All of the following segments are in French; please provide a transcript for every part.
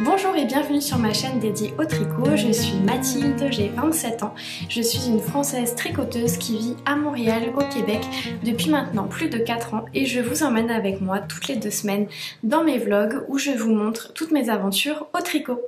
Bonjour et bienvenue sur ma chaîne dédiée au tricot, je suis Mathilde, j'ai 27 ans, je suis une Française tricoteuse qui vit à Montréal au Québec depuis maintenant plus de 4 ans et je vous emmène avec moi toutes les 2 semaines dans mes vlogs où je vous montre toutes mes aventures au tricot.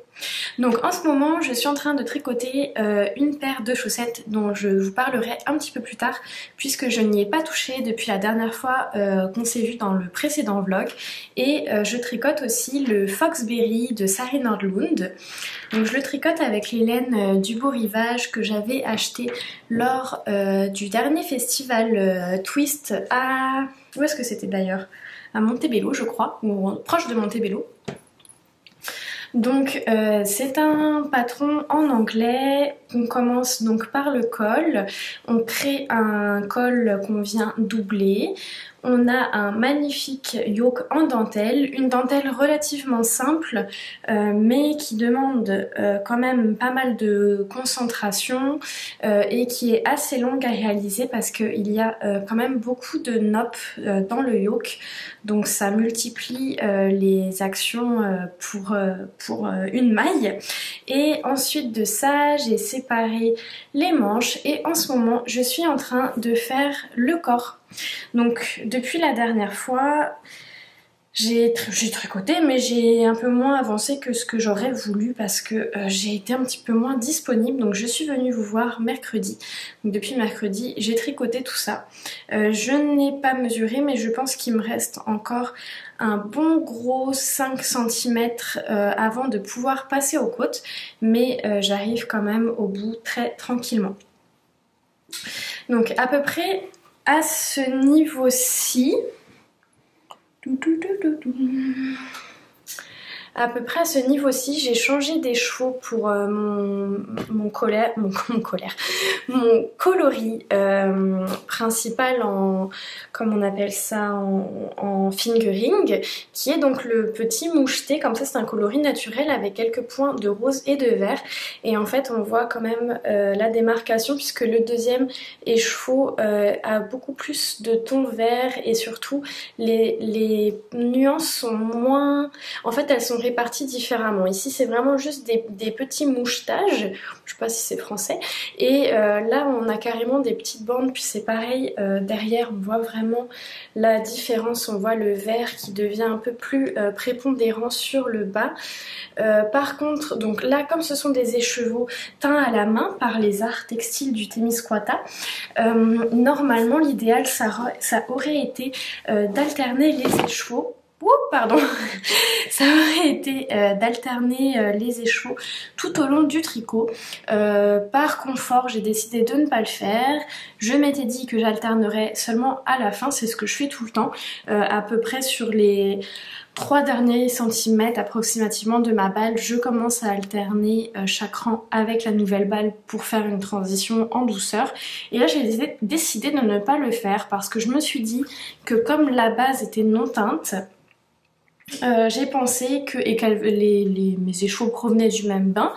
Donc en ce moment je suis en train de tricoter une paire de chaussettes dont je vous parlerai un petit peu plus tard puisque je n'y ai pas touché depuis la dernière fois qu'on s'est vu dans le précédent vlog et je tricote aussi le Foxberry de Sari Nordlund. Donc je le tricote avec les laines du Beau Rivage que j'avais acheté lors du dernier festival Twist à... Où est-ce que c'était d'ailleurs? À Montebello je crois, ou proche de Montebello. Donc c'est un patron en anglais, on commence donc par le col, on crée un col qu'on vient doubler, on a un magnifique yoke en dentelle, une dentelle relativement simple mais qui demande quand même pas mal de concentration et qui est assez longue à réaliser parce qu'il y a quand même beaucoup de noppes dans le yoke, donc ça multiplie les actions pour une maille. Et ensuite de ça j'ai séparé les manches et en ce moment je suis en train de faire le corps. Donc depuis la dernière fois j'ai tricoté mais j'ai un peu moins avancé que ce que j'aurais voulu parce que j'ai été un petit peu moins disponible, donc je suis venue vous voir mercredi. Donc depuis mercredi j'ai tricoté tout ça. Je n'ai pas mesuré mais je pense qu'il me reste encore un bon gros 5 cm avant de pouvoir passer aux côtes, mais j'arrive quand même au bout très tranquillement. Donc à peu près à ce niveau-ci, j'ai changé des chevaux pour mon coloris principal en, comme on appelle ça, en fingering, qui est donc le petit moucheté. Comme ça c'est un coloris naturel avec quelques points de rose et de vert, et en fait on voit quand même la démarcation puisque le deuxième écheveau a beaucoup plus de tons verts et surtout les nuances sont moins... En fait elles sont réparties différemment. Ici c'est vraiment juste des petits mouchetages, je sais pas si c'est français, et là on a carrément des petites bandes, puis c'est pareil derrière, on voit vraiment la différence, on voit le vert qui devient un peu plus prépondérant sur le bas. Par contre, donc là comme ce sont des écheveaux teints à la main par les arts textiles du Témiscouata, normalement l'idéal ça aurait été d'alterner les écheveaux. Pardon, ça aurait été d'alterner les écheveaux tout au long du tricot. Par confort, j'ai décidé de ne pas le faire. Je m'étais dit que j'alternerais seulement à la fin, c'est ce que je fais tout le temps, à peu près sur les 3 derniers centimètres approximativement de ma balle, je commence à alterner chaque rang avec la nouvelle balle pour faire une transition en douceur. Et là j'ai décidé de ne pas le faire parce que je me suis dit que comme la base était non teinte, j'ai pensé que, et que mes écheveaux provenaient du même bain,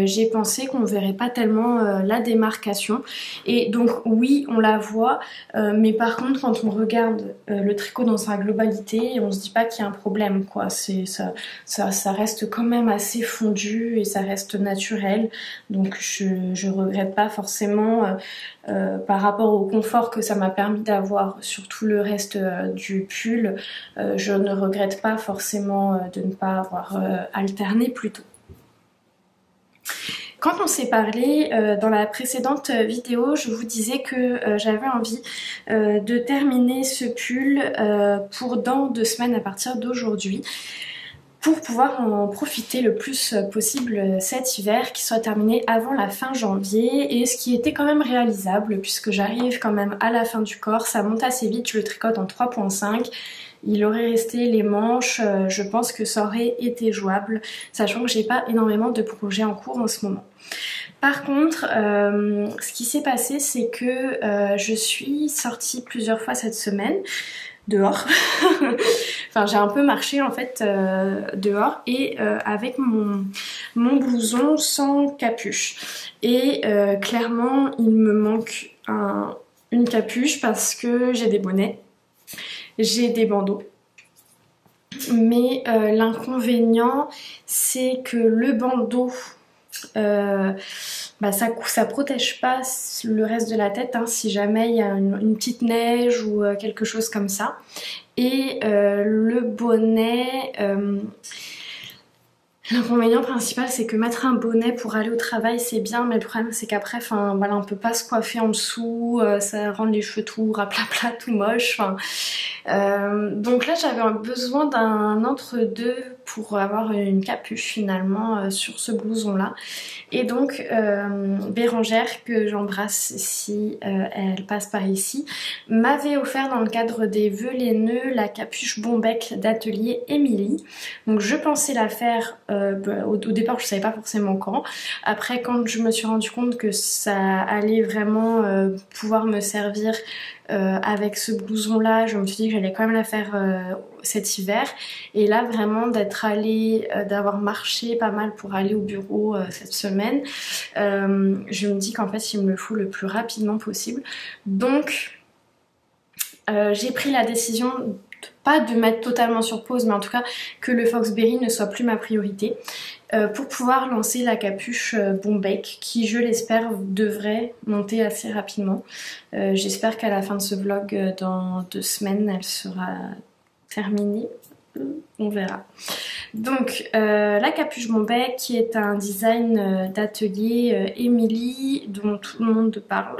j'ai pensé qu'on ne verrait pas tellement la démarcation, et donc oui on la voit, mais par contre quand on regarde le tricot dans sa globalité, on se dit pas qu'il y a un problème quoi, ça reste quand même assez fondu et ça reste naturel, donc je regrette pas forcément par rapport au confort que ça m'a permis d'avoir sur tout le reste du pull, je ne regrette pas forcément de ne pas avoir alterné plus tôt. Quand on s'est parlé dans la précédente vidéo, je vous disais que j'avais envie de terminer ce pull pour dans 2 semaines à partir d'aujourd'hui, pour pouvoir en profiter le plus possible cet hiver, qui soit terminé avant la fin janvier, et ce qui était quand même réalisable puisque j'arrive quand même à la fin du corps, ça monte assez vite, je le tricote en 3.5. Il aurait resté les manches, je pense que ça aurait été jouable, sachant que j'ai pas énormément de projets en cours en ce moment. Par contre, ce qui s'est passé, c'est que je suis sortie plusieurs fois cette semaine, dehors, enfin j'ai un peu marché en fait dehors, et avec mon blouson sans capuche, et clairement il me manque une capuche parce que j'ai des bonnets, j'ai des bandeaux mais l'inconvénient c'est que le bandeau ça protège pas le reste de la tête hein, si jamais il y a une petite neige ou quelque chose comme ça. Et le bonnet, l'inconvénient principal c'est que mettre un bonnet pour aller au travail c'est bien, mais le problème c'est qu'après voilà, on peut pas se coiffer en dessous, ça rend les cheveux tout raplapla, tout moche. Donc là j'avais besoin d'un entre-deux pour avoir une capuche finalement sur ce blouson là. Et donc Bérangère, que j'embrasse si elle passe par ici, m'avait offert dans le cadre des vœux les nœuds la capuche Bombec d'atelier Émilie. Donc je pensais la faire, au départ je savais pas forcément quand. Après quand je me suis rendu compte que ça allait vraiment pouvoir me servir avec ce blouson là, je me suis dit que j'allais quand même la faire cet hiver. Et là vraiment d'être allée, d'avoir marché pas mal pour aller au bureau cette semaine, je me dis qu'en fait il me le faut le plus rapidement possible. Donc j'ai pris la décision pas de mettre totalement sur pause, mais en tout cas que le Foxberry ne soit plus ma priorité, pour pouvoir lancer la capuche Bombec qui, je l'espère, devrait monter assez rapidement. J'espère qu'à la fin de ce vlog, dans 2 semaines, elle sera terminée. On verra. Donc la capuche Bombec qui est un design d'atelier Émilie dont tout le monde parle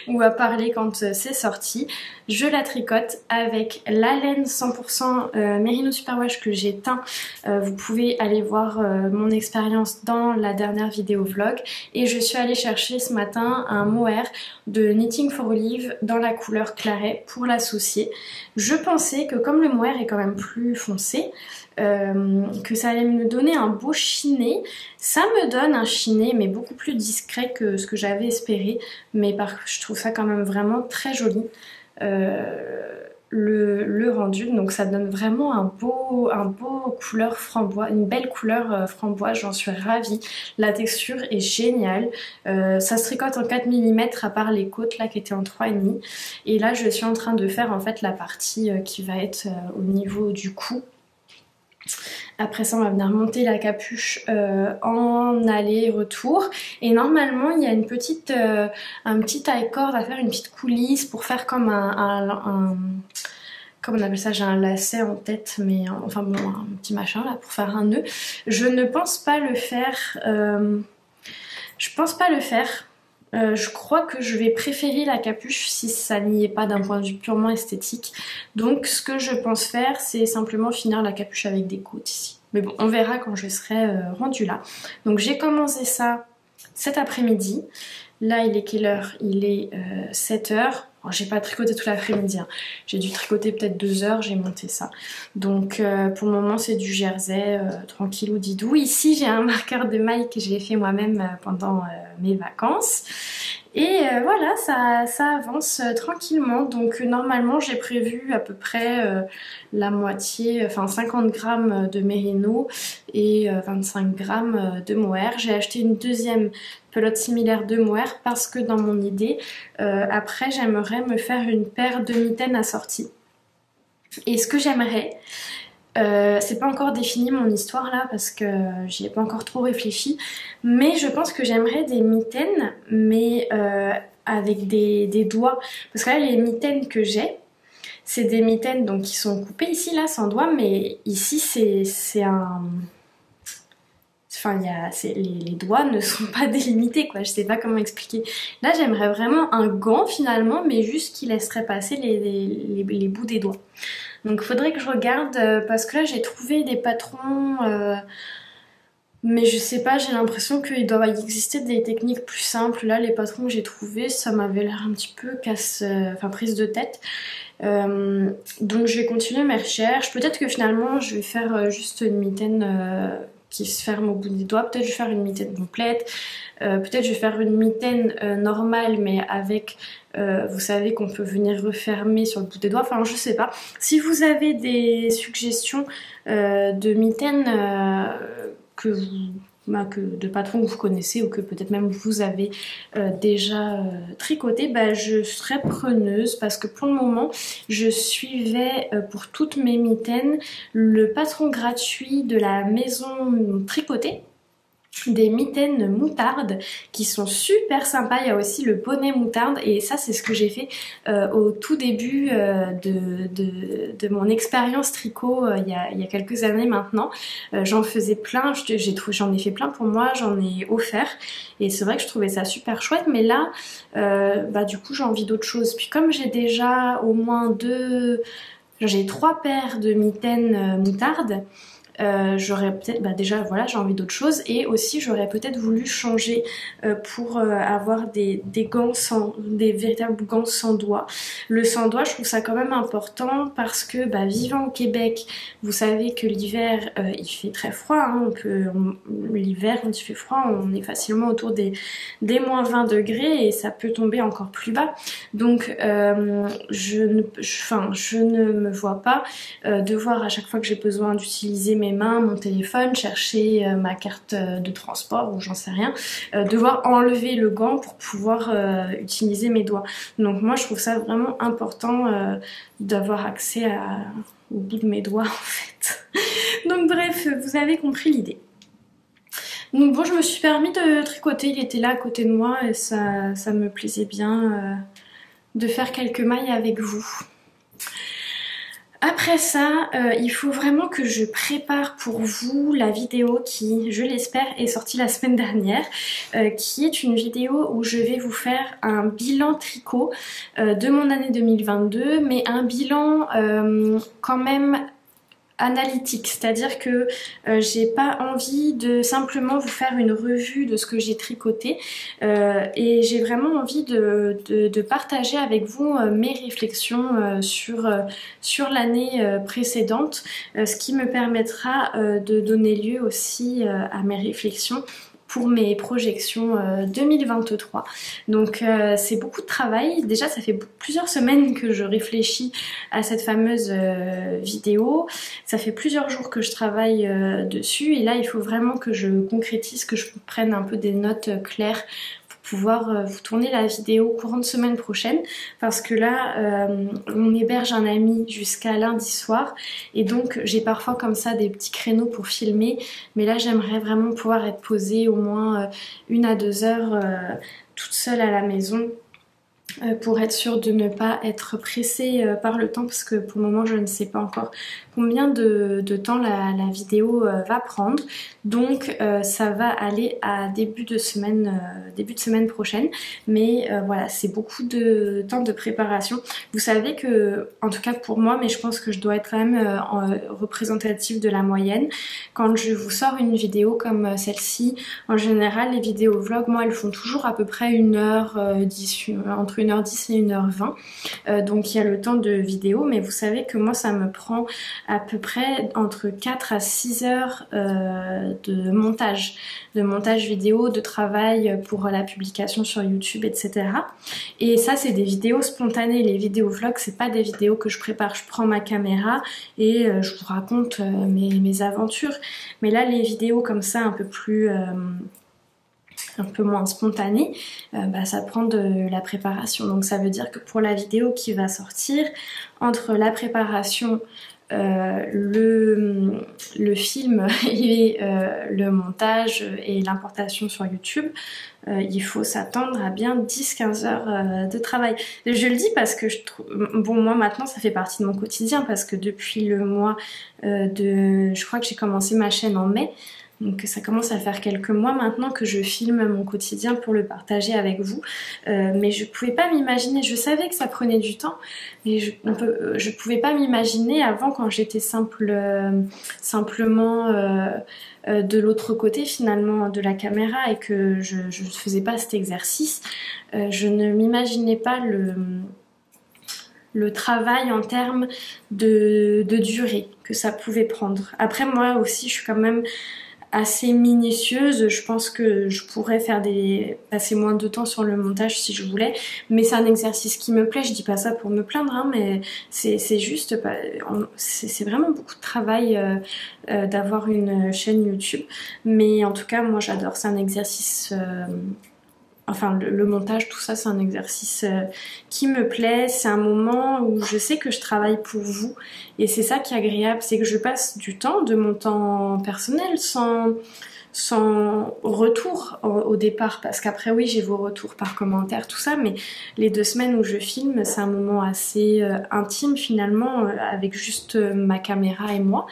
ou a parlé quand c'est sorti. Je la tricote avec la laine 100% Merino Superwash que j'ai teint. Vous pouvez aller voir mon expérience dans la dernière vidéo vlog. Et je suis allée chercher ce matin un mohair de Knitting for Olive dans la couleur claret pour l'associer. Je pensais que comme le mohair est quand même plus foncé, que ça allait me donner un beau chiné. Ça me donne un chiné mais beaucoup plus discret que ce que j'avais espéré, mais je trouve ça quand même vraiment très joli, le rendu. Donc ça donne vraiment un beau couleur framboise, une belle couleur framboise. J'en suis ravie. La texture est géniale. Ça se tricote en 4 mm à part les côtes là qui étaient en 3,5. Et là je suis en train de faire en fait la partie qui va être au niveau du cou. Après ça on va venir monter la capuche en aller-retour. Et normalement il y a un petit taille-corde à faire, une petite coulisse pour faire comme comme on appelle ça, j'ai un lacet en tête, mais enfin bon, un petit machin là pour faire un nœud. Je ne pense pas le faire. Je crois que je vais préférer la capuche si ça n'y est pas d'un point de vue purement esthétique. Donc ce que je pense faire, c'est simplement finir la capuche avec des côtes ici. Mais bon, on verra quand je serai rendue là. Donc j'ai commencé ça cet après-midi. Là il est quelle heure? Il est 7h. J'ai pas tricoté tout l'après-midi, hein. J'ai dû tricoter peut-être 2 heures, j'ai monté ça. Donc pour le moment c'est du jersey, tranquillou didou. Ici j'ai un marqueur de maille que j'ai fait moi-même pendant mes vacances. Et voilà, ça avance tranquillement. Donc normalement j'ai prévu à peu près la moitié, enfin 50 grammes de mérino et 25 grammes de mohair. J'ai acheté une deuxième pelote similaire de mohair parce que dans mon idée, après j'aimerais me faire une paire de mitaines assorties. Et ce que j'aimerais, c'est pas encore défini mon histoire là parce que j'y ai pas encore trop réfléchi, mais je pense que j'aimerais des mitaines mais avec des doigts, parce que là les mitaines que j'ai c'est des mitaines donc qui sont coupées ici là sans doigts, mais ici c'est un... Enfin, les doigts ne sont pas délimités quoi, je sais pas comment expliquer. Là j'aimerais vraiment un gant finalement, mais juste qui laisserait passer les bouts des doigts. Donc faudrait que je regarde parce que là j'ai trouvé des patrons, mais je sais pas, j'ai l'impression qu'il doit y exister des techniques plus simples. Là les patrons que j'ai trouvés, ça m'avait l'air un petit peu prise de tête. Donc je vais continuer mes recherches. Peut-être que finalement je vais faire juste une mitaine qui se ferme au bout des doigts. Peut-être je vais faire une mitaine complète. Peut-être je vais faire une mitaine normale mais avec, vous savez qu'on peut venir refermer sur le bout des doigts. Enfin je sais pas. Si vous avez des suggestions de mitaines de patrons que vous connaissez ou que peut-être même vous avez déjà tricoté, bah, je serais preneuse parce que pour le moment je suivais pour toutes mes mitaines le patron gratuit de la maison tricotée, des mitaines moutarde qui sont super sympas. Il y a aussi le bonnet moutarde et ça c'est ce que j'ai fait au tout début de mon expérience tricot il y a quelques années maintenant. J'en faisais plein, j'en ai fait plein pour moi, j'en ai offert et c'est vrai que je trouvais ça super chouette, mais là bah du coup j'ai envie d'autre chose. Puis comme j'ai déjà au moins j'ai 3 paires de mitaines moutarde, j'aurais peut-être, bah déjà voilà, j'ai envie d'autre chose et aussi j'aurais peut-être voulu changer pour avoir des gants des véritables gants sans doigts. Le sans doigts, je trouve ça quand même important parce que bah, vivant au Québec, vous savez que l'hiver il fait très froid, hein, l'hiver quand il fait froid on est facilement autour des moins 20 degrés et ça peut tomber encore plus bas, donc je ne me vois pas devoir à chaque fois que j'ai besoin d'utiliser mes mains, mon téléphone, chercher ma carte de transport ou j'en sais rien, devoir enlever le gant pour pouvoir utiliser mes doigts. Donc moi je trouve ça vraiment important d'avoir accès au bout de mes doigts en fait. Donc bref, vous avez compris l'idée. Donc bon, je me suis permis de tricoter, il était là à côté de moi et ça me plaisait bien de faire quelques mailles avec vous. Après ça, il faut vraiment que je prépare pour vous la vidéo qui, je l'espère, est sortie la semaine dernière, qui est une vidéo où je vais vous faire un bilan tricot de mon année 2022, mais un bilan quand même analytique, c'est-à-dire que j'ai pas envie de simplement vous faire une revue de ce que j'ai tricoté et j'ai vraiment envie de partager avec vous mes réflexions sur l'année précédente, ce qui me permettra de donner lieu aussi à mes réflexions pour mes projections 2023. Donc c'est beaucoup de travail. Déjà ça fait plusieurs semaines que je réfléchis à cette fameuse vidéo. Ça fait plusieurs jours que je travaille dessus et là il faut vraiment que je concrétise, que je prenne un peu des notes claires pour pouvoir vous tourner la vidéo courant de semaine prochaine parce que là on héberge un ami jusqu'à lundi soir et donc j'ai parfois comme ça des petits créneaux pour filmer, mais là j'aimerais vraiment pouvoir être posée au moins 1 à 2 heures toute seule à la maison pour être sûre de ne pas être pressée par le temps parce que pour le moment je ne sais pas encore combien de temps la vidéo va prendre, donc ça va aller à début de semaine prochaine, mais voilà, c'est beaucoup de temps de préparation. Vous savez que, en tout cas pour moi, mais je pense que je dois être quand même représentative de la moyenne, quand je vous sors une vidéo comme celle-ci, en général les vidéos vlog, moi elles font toujours à peu près 1h10, entre 1h10 et 1h20, donc il y a le temps de vidéo, mais vous savez que moi ça me prend à peu près entre 4 à 6 heures de montage vidéo, de travail pour la publication sur YouTube, etc. Et ça c'est des vidéos spontanées. Les vidéos vlogs c'est pas des vidéos que je prépare, je prends ma caméra et je vous raconte mes aventures, mais là les vidéos comme ça un peu plus un peu moins spontané, bah, ça prend de la préparation. Donc ça veut dire que pour la vidéo qui va sortir, entre la préparation, le film et le montage et l'importation sur YouTube, il faut s'attendre à bien 10-15 heures de travail. Je le dis parce que bon, moi maintenant ça fait partie de mon quotidien parce que depuis le mois je crois que j'ai commencé ma chaîne en mai. Donc ça commence à faire quelques mois maintenant que je filme mon quotidien pour le partager avec vous. Mais je pouvais pas m'imaginer, je savais que ça prenait du temps, mais je pouvais pas m'imaginer avant quand j'étais simplement de l'autre côté finalement de la caméra et que je ne faisais pas cet exercice. Je ne m'imaginais pas le travail en termes de durée que ça pouvait prendre. Après moi aussi je suis quand même assez minutieuse. Je pense que je pourrais passer moins de temps sur le montage si je voulais, mais c'est un exercice qui me plaît. Je dis pas ça pour me plaindre, hein, mais c'est juste, c'est vraiment beaucoup de travail d'avoir une chaîne YouTube. Mais en tout cas, moi j'adore. C'est un exercice. Enfin, le montage, tout ça, c'est un exercice qui me plaît. C'est un moment où je sais que je travaille pour vous. Et c'est ça qui est agréable, c'est que je passe du temps, de mon temps personnel, sans retour au départ. Parce qu'après, oui, j'ai vos retours par commentaire, tout ça. Mais les 2 semaines où je filme, c'est un moment assez intime finalement, avec juste ma caméra et moi.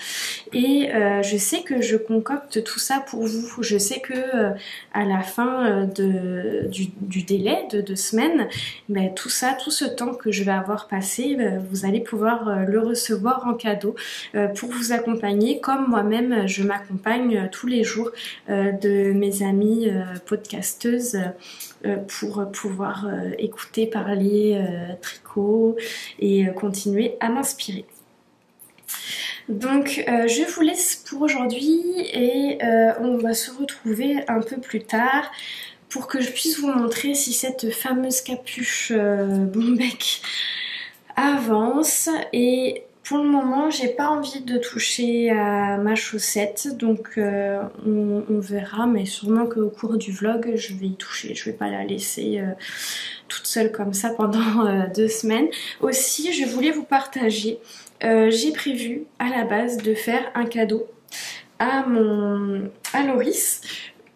Et je sais que je concocte tout ça pour vous. Je sais que à la fin du délai de 2 semaines, ben, tout ça, tout ce temps que je vais avoir passé, vous allez pouvoir le recevoir en cadeau pour vous accompagner comme moi-même je m'accompagne tous les jours de mes amies podcasteuses pour pouvoir écouter, parler tricot et continuer à m'inspirer. Donc je vous laisse pour aujourd'hui et on va se retrouver un peu plus tard pour que je puisse vous montrer si cette fameuse capuche Bombec avance. Et pour le moment, j'ai pas envie de toucher à ma chaussette, donc on verra, mais sûrement qu'au cours du vlog, je vais y toucher. Je vais pas la laisser toute seule comme ça pendant 2 semaines. Aussi, je voulais vous partager, j'ai prévu à la base de faire un cadeau à Loris.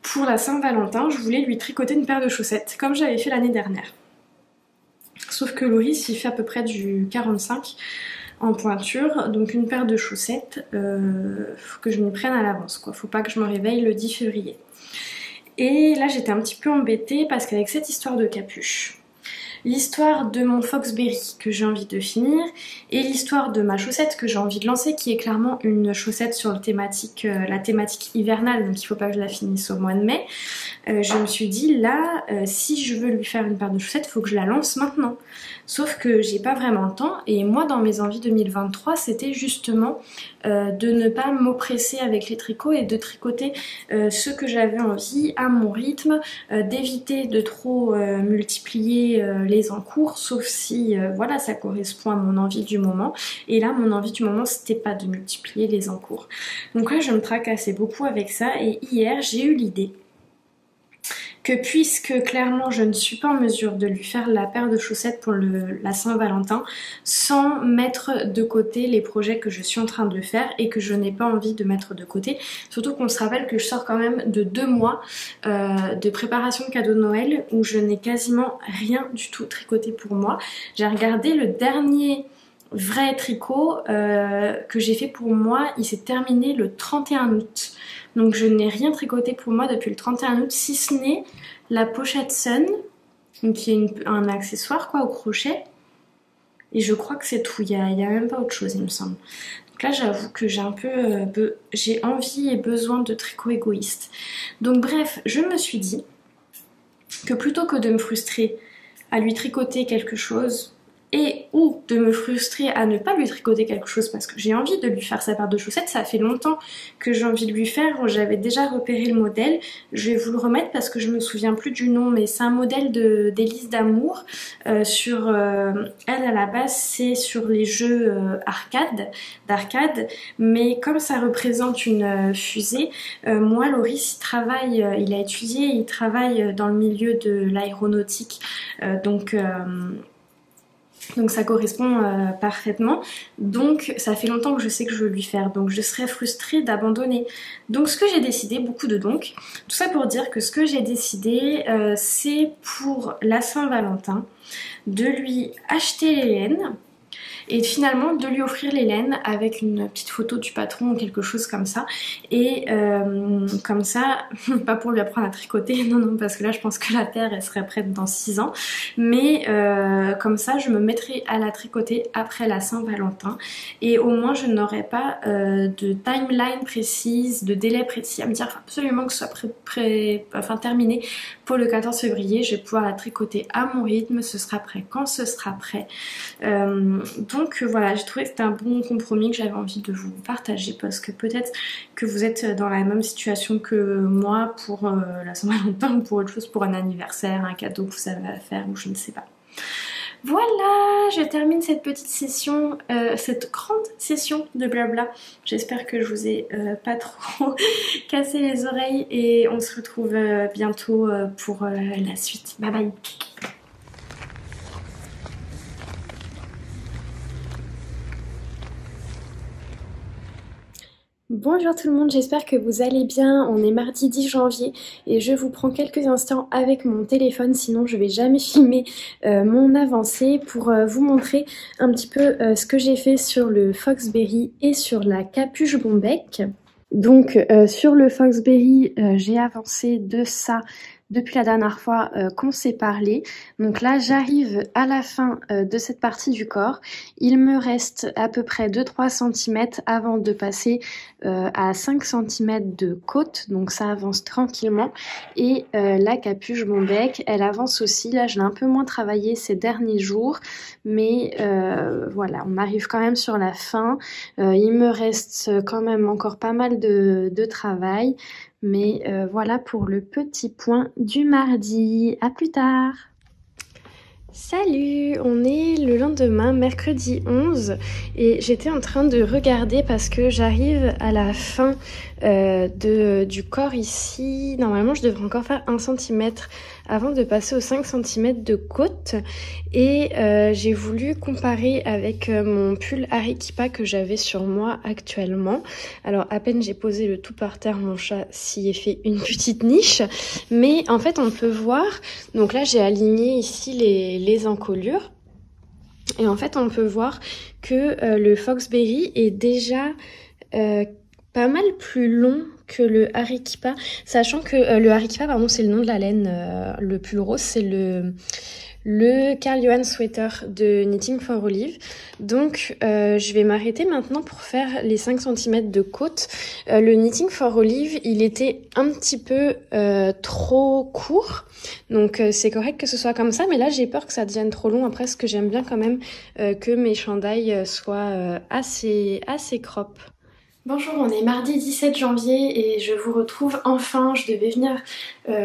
Pour la Saint-Valentin, je voulais lui tricoter une paire de chaussettes, comme j'avais fait l'année dernière. Sauf que Loris, il fait à peu près du 45 en pointure, donc une paire de chaussettes, faut que je m'y prenne à l'avance, quoi. Faut pas que je me réveille le 10 février. Et là, j'étais un petit peu embêtée parce qu'avec cette histoire de capuche, l'histoire de mon Foxberry que j'ai envie de finir et l'histoire de ma chaussette que j'ai envie de lancer, qui est clairement une chaussette sur la thématique hivernale, donc il faut pas que je la finisse au mois de mai. Je me suis dit là, si je veux lui faire une paire de chaussettes, il faut que je la lance maintenant. Sauf que j'ai pas vraiment le temps, et moi dans mes envies 2023, c'était justement de ne pas m'oppresser avec les tricots et de tricoter ce que j'avais envie à mon rythme, d'éviter de trop multiplier les encours, sauf si voilà, ça correspond à mon envie du moment. Et là, mon envie du moment, c'était pas de multiplier les encours. Donc là, je me tracassais beaucoup avec ça, et hier, j'ai eu l'idée que puisque clairement je ne suis pas en mesure de lui faire la paire de chaussettes pour la Saint-Valentin sans mettre de côté les projets que je suis en train de faire et que je n'ai pas envie de mettre de côté, surtout qu'on se rappelle que je sors quand même de 2 mois de préparation de cadeaux de Noël où je n'ai quasiment rien du tout tricoté pour moi. J'ai regardé le dernier vrai tricot que j'ai fait pour moi, il s'est terminé le 31 août. Donc je n'ai rien tricoté pour moi depuis le 31 août, si ce n'est la pochette Sun, qui est un accessoire quoi au crochet. Et je crois que c'est tout, il y a même pas autre chose il me semble. Donc là j'avoue que j'ai un peu, j'ai envie et besoin de tricot égoïste. Donc bref, je me suis dit que plutôt que de me frustrer à lui tricoter quelque chose, et ou de me frustrer à ne pas lui tricoter quelque chose parce que j'ai envie de lui faire sa paire de chaussettes, ça fait longtemps que j'ai envie de lui faire, j'avais déjà repéré le modèle, je vais vous le remettre parce que je me souviens plus du nom, mais c'est un modèle d'Élise d'Amour, elle à la base c'est sur les jeux d'arcade, mais comme ça représente une fusée, moi Loris il a étudié, il travaille dans le milieu de l'aéronautique, donc ça correspond parfaitement. Donc ça fait longtemps que je sais que je veux lui faire, donc je serais frustrée d'abandonner. Donc ce que j'ai décidé, beaucoup de donc, tout ça pour dire que ce que j'ai décidé c'est pour la Saint-Valentin de lui acheter les laines et finalement de lui offrir les laines avec une petite photo du patron ou quelque chose comme ça, et comme ça, pas pour lui apprendre à tricoter, non parce que là je pense que la paire elle serait prête dans 6 ans, mais comme ça je me mettrai à la tricoter après la Saint-Valentin et au moins je n'aurai pas de timeline précise, de délai précis à me dire absolument que ce soit terminé pour le 14 février, je vais pouvoir la tricoter à mon rythme, ce sera prêt quand ce sera prêt. Donc voilà, j'ai trouvé que c'était un bon compromis que j'avais envie de vous partager parce que peut-être que vous êtes dans la même situation que moi pour la Saint-Valentin ou pour autre chose, pour un anniversaire, un cadeau que vous avez à faire ou je ne sais pas. Voilà, je termine cette petite session, cette grande session de blabla. J'espère que je vous ai pas trop cassé les oreilles et on se retrouve bientôt pour la suite. Bye bye. Bonjour tout le monde, j'espère que vous allez bien. On est mardi 10 janvier et je vous prends quelques instants avec mon téléphone, sinon je vais jamais filmer mon avancée pour vous montrer un petit peu ce que j'ai fait sur le Foxberry et sur la capuche Bombec. Donc sur le Foxberry, j'ai avancé de ça depuis la dernière fois qu'on s'est parlé. Donc là, j'arrive à la fin de cette partie du corps. Il me reste à peu près 2-3 cm avant de passer à 5 cm de côte. Donc ça avance tranquillement. Et la capuche Bombec, elle avance aussi. Là, je l'ai un peu moins travaillé ces derniers jours. Mais voilà, on arrive quand même sur la fin. Il me reste quand même encore pas mal de travail. Mais voilà pour le petit point du mardi. À plus tard! Salut, on est le lendemain, mercredi 11 et j'étais en train de regarder parce que j'arrive à la fin du corps ici. Normalement, je devrais encore faire 1 cm avant de passer aux 5 cm de côte et j'ai voulu comparer avec mon pull Arequipa que j'avais sur moi actuellement. Alors à peine j'ai posé le tout par terre, mon chat s'y est fait une petite niche, mais en fait on peut voir, donc là j'ai aligné ici les encolures et en fait on peut voir que le Foxberry est déjà pas mal plus long que le Arequipa, sachant que le Arequipa, pardon, c'est le nom de la laine, le pull rose, c'est le Karl Johan Sweater de Knitting for Olive. Donc je vais m'arrêter maintenant pour faire les 5 cm de côte. Le Knitting for Olive, il était un petit peu trop court. Donc c'est correct que ce soit comme ça, mais là j'ai peur que ça devienne trop long. Après, ce que j'aime bien quand même que mes chandails soient assez crop. Bonjour, on est mardi 17 janvier et je vous retrouve enfin. Je devais venir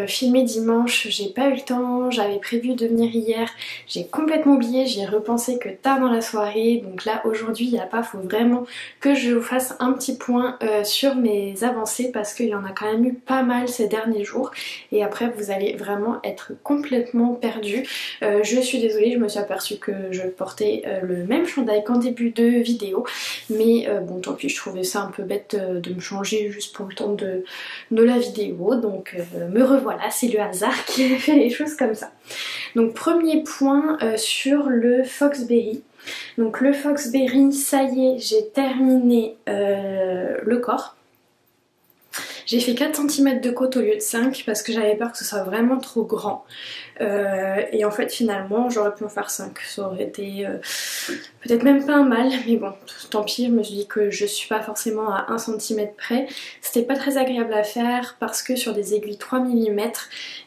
filmer dimanche, j'ai pas eu le temps, j'avais prévu de venir hier, j'ai complètement oublié, j'y ai repensé que tard dans la soirée. Donc là aujourd'hui il n'y a pas, faut vraiment que je vous fasse un petit point sur mes avancées parce qu'il y en a quand même eu pas mal ces derniers jours et après vous allez vraiment être complètement perdu. Je suis désolée, je me suis aperçue que je portais le même chandail qu'en début de vidéo, mais bon tant pis, je trouvais ça un peu bête de me changer juste pour le temps de la vidéo, donc me revoilà, c'est le hasard qui a fait les choses comme ça. Donc premier point sur le Foxberry. Donc le Foxberry, ça y est, j'ai terminé le corps. J'ai fait 4 cm de côte au lieu de 5 parce que j'avais peur que ce soit vraiment trop grand. Et en fait finalement j'aurais pu en faire 5, ça aurait été peut-être même pas un mal, mais bon tant pis. Je me suis dit que je suis pas forcément à 1 cm près. C'était pas très agréable à faire parce que sur des aiguilles 3 mm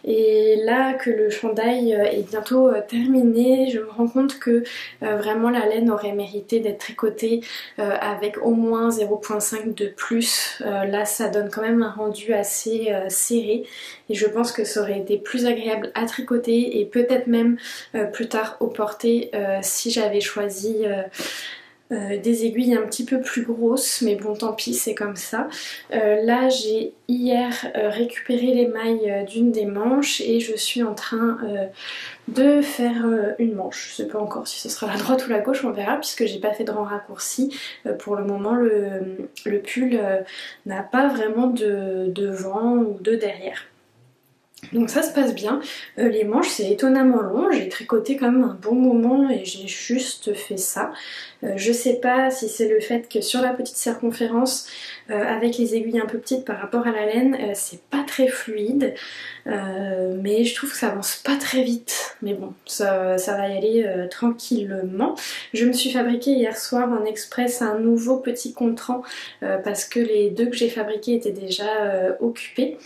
et là que le chandail est bientôt terminé, je me rends compte que vraiment la laine aurait mérité d'être tricotée avec au moins 0,5 de plus. Là ça donne quand même un rendu assez serré et je pense que ça aurait été plus agréable à tricoter et peut-être même plus tard au porté si j'avais choisi des aiguilles un petit peu plus grosses, mais bon tant pis, c'est comme ça. Là j'ai hier récupéré les mailles d'une des manches et je suis en train de faire une manche. Je sais pas encore si ce sera la droite ou la gauche, on verra puisque j'ai pas fait de rang raccourci. Pour le moment le pull n'a pas vraiment de vent ou de derrière. Donc ça se passe bien. Les manches c'est étonnamment long, j'ai tricoté quand même un bon moment et j'ai juste fait ça. Je sais pas si c'est le fait que sur la petite circonférence avec les aiguilles un peu petites par rapport à la laine c'est pas très fluide, mais je trouve que ça avance pas très vite, mais bon ça va y aller tranquillement. Je me suis fabriqué hier soir en express un nouveau petit contrant parce que les deux que j'ai fabriqués étaient déjà occupés.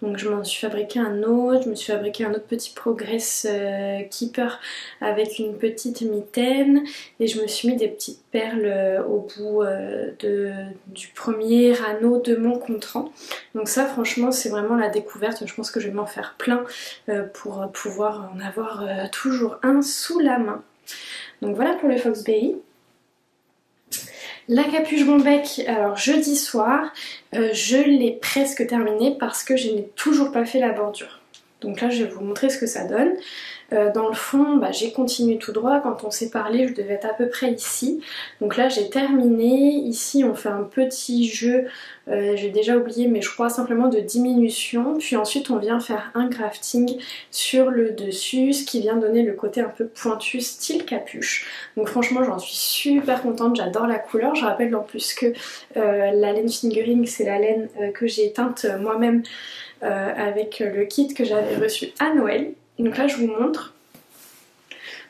Donc je m'en suis fabriqué un autre, je me suis fabriqué un autre petit Progress Keeper avec une petite mitaine et je me suis mis des petites perles au bout du premier anneau de mon contrant. Donc ça franchement c'est vraiment la découverte, je pense que je vais m'en faire plein pour pouvoir en avoir toujours un sous la main. Donc voilà pour le Foxberry. La capuche Bombec, alors jeudi soir, je l'ai presque terminée parce que je n'ai toujours pas fait la bordure. Donc là je vais vous montrer ce que ça donne. Dans le fond, j'ai continué tout droit. Quand on s'est parlé, je devais être à peu près ici. Donc là j'ai terminé. Ici on fait un petit jeu, j'ai déjà oublié mais je crois simplement de diminution. Puis ensuite on vient faire un grafting sur le dessus, ce qui vient donner le côté un peu pointu style capuche. Donc franchement j'en suis super contente, j'adore la couleur. Je rappelle en plus que la laine fingering c'est la laine que j'ai teinte moi-même avec le kit que j'avais reçu à Noël. Donc là je vous montre.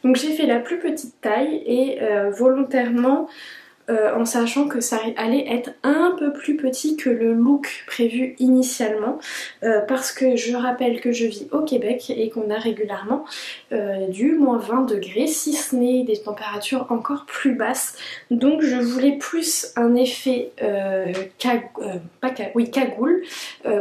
Donc j'ai fait la plus petite taille et volontairement en sachant que ça allait être un peu plus petit que le look prévu initialement parce que je rappelle que je vis au Québec et qu'on a régulièrement du -20 degrés, si ce n'est des températures encore plus basses. Donc je voulais plus un effet cagoule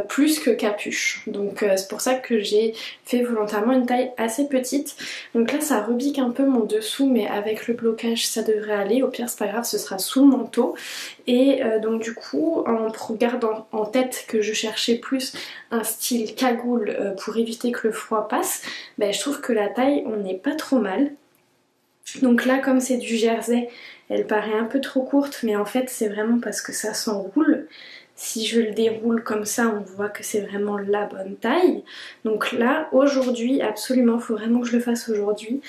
plus que capuche. Donc c'est pour ça que j'ai fait volontairement une taille assez petite. Donc là ça rebique un peu mon dessous mais avec le blocage ça devrait aller. Au pire c'est pas grave, ce sera sous le manteau. Et donc du coup en gardant en tête que je cherchais plus un style cagoule pour éviter que le froid passe, je trouve que la taille on n'est pas trop mal. Donc là comme c'est du jersey elle paraît un peu trop courte mais en fait c'est vraiment parce que ça s'enroule. Si je le déroule comme ça, on voit que c'est vraiment la bonne taille. Donc là, aujourd'hui, absolument, il faut vraiment que je le fasse aujourd'hui.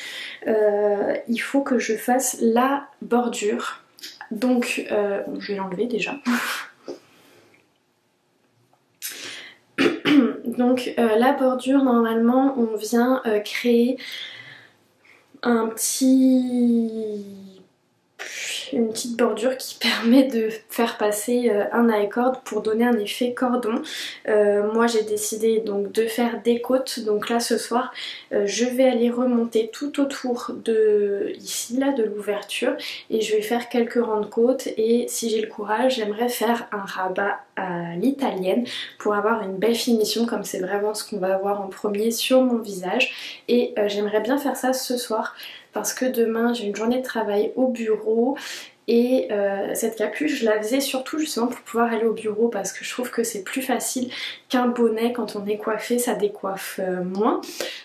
Il faut que je fasse la bordure. Donc, je vais l'enlever déjà. Donc, la bordure, normalement, on vient créer une petite bordure qui permet de faire passer un high-cord pour donner un effet cordon. Moi j'ai décidé donc de faire des côtes, donc là ce soir je vais aller remonter tout autour de ici là de l'ouverture et je vais faire quelques rangs de côtes et si j'ai le courage j'aimerais faire un rabat à l'italienne pour avoir une belle finition comme c'est vraiment ce qu'on va avoir en premier sur mon visage et j'aimerais bien faire ça ce soir parce que demain j'ai une journée de travail au bureau et cette capuche je la faisais surtout justement pour pouvoir aller au bureau parce que je trouve que c'est plus facile qu'un bonnet quand on est coiffé, ça décoiffe moins.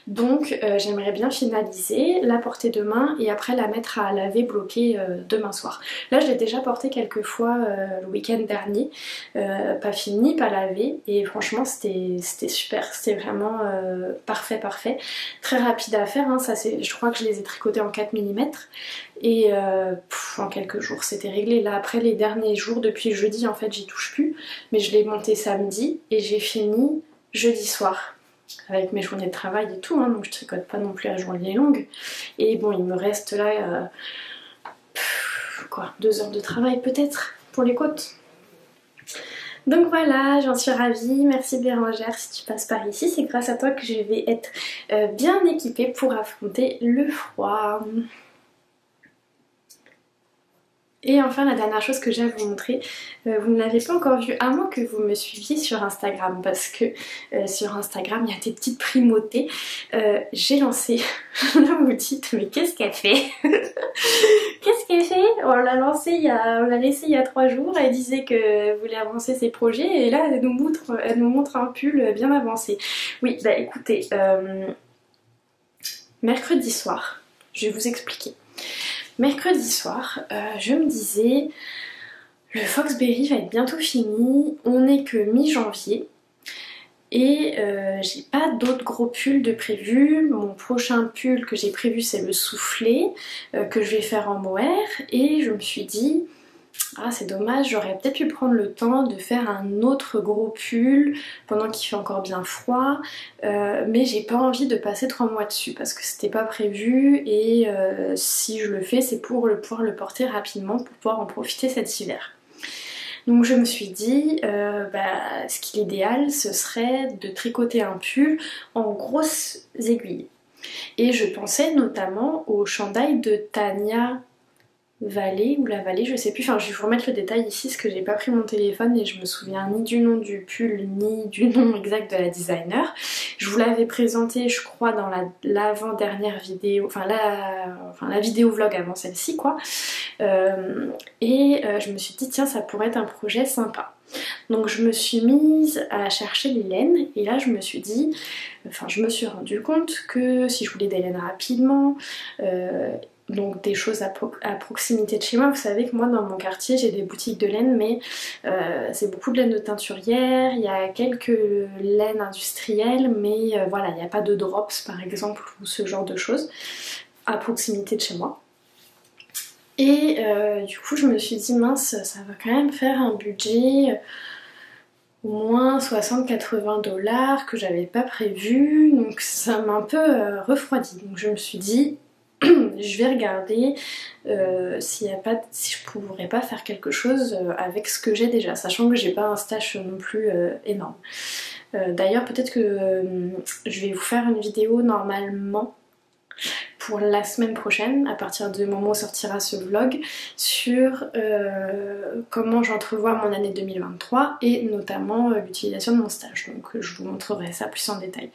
Donc j'aimerais bien finaliser, la porter demain et après la mettre à laver bloquée demain soir. Là je l'ai déjà portée quelques fois le week-end dernier, pas fini, pas lavé et franchement c'était super, c'était vraiment parfait. Très rapide à faire, hein. Ça, je crois que je les ai tricotés en 4 mm et en quelques jours c'était réglé. Là après les derniers jours depuis jeudi en fait j'y touche plus mais je l'ai monté samedi et j'ai fini jeudi soir avec mes journées de travail et tout hein, donc je tricote pas non plus à journée longue et bon il me reste là 2 heures de travail peut-être pour les côtes. Donc voilà, j'en suis ravie, merci Bérangère si tu passes par ici, c'est grâce à toi que je vais être bien équipée pour affronter le froid. Et enfin la dernière chose que j'ai à vous montrer, vous ne l'avez pas encore vu à moins que vous me suiviez sur Instagram parce que sur Instagram il y a des petites primautés. J'ai lancé, là vous me dites mais qu'est-ce qu'elle fait? Qu'est-ce qu'elle fait? On l'a laissé il y a 3 jours, elle disait qu'elle voulait avancer ses projets et là elle nous montre un pull bien avancé. Oui bah écoutez, mercredi soir, je vais vous expliquer. Mercredi soir, je me disais, le Foxberry va être bientôt fini, on n'est que mi-janvier et j'ai pas d'autres gros pulls de prévu. Mon prochain pull que j'ai prévu c'est le soufflé que je vais faire en mohair et je me suis dit, ah c'est dommage, j'aurais peut-être pu prendre le temps de faire un autre gros pull pendant qu'il fait encore bien froid mais j'ai pas envie de passer 3 mois dessus parce que c'était pas prévu et si je le fais c'est pour pouvoir le porter rapidement pour pouvoir en profiter cet hiver. Donc je me suis dit, ce qui est idéal, ce serait de tricoter un pull en grosses aiguilles. Et je pensais notamment au chandail de Tania Vallée ou la Vallée, je sais plus, enfin je vais vous remettre le détail ici parce que j'ai pas pris mon téléphone et je me souviens ni du nom du pull ni du nom exact de la designer. Je vous l'avais présenté je crois dans l'avant-dernière vidéo, la vidéo vlog avant celle-ci quoi. Je me suis dit tiens ça pourrait être un projet sympa. Donc je me suis mise à chercher les laines et là je me suis dit, je me suis rendu compte que si je voulais des laines rapidement, donc des choses à proximité de chez moi, vous savez que moi dans mon quartier j'ai des boutiques de laine mais c'est beaucoup de laine de teinturière, il y a quelques laines industrielles mais voilà il n'y a pas de drops par exemple ou ce genre de choses à proximité de chez moi. Et du coup je me suis dit mince ça va quand même faire un budget au moins 60-80 $, que j'avais pas prévu, donc ça m'a un peu refroidi. Donc je me suis dit, je vais regarder si je pourrais pas faire quelque chose avec ce que j'ai déjà, sachant que j'ai pas un stash non plus énorme. D'ailleurs peut-être que je vais vous faire une vidéo normalement pour la semaine prochaine, à partir du moment où sortira ce vlog, sur comment j'entrevois mon année 2023 et notamment l'utilisation de mon stage. Donc je vous montrerai ça plus en détail.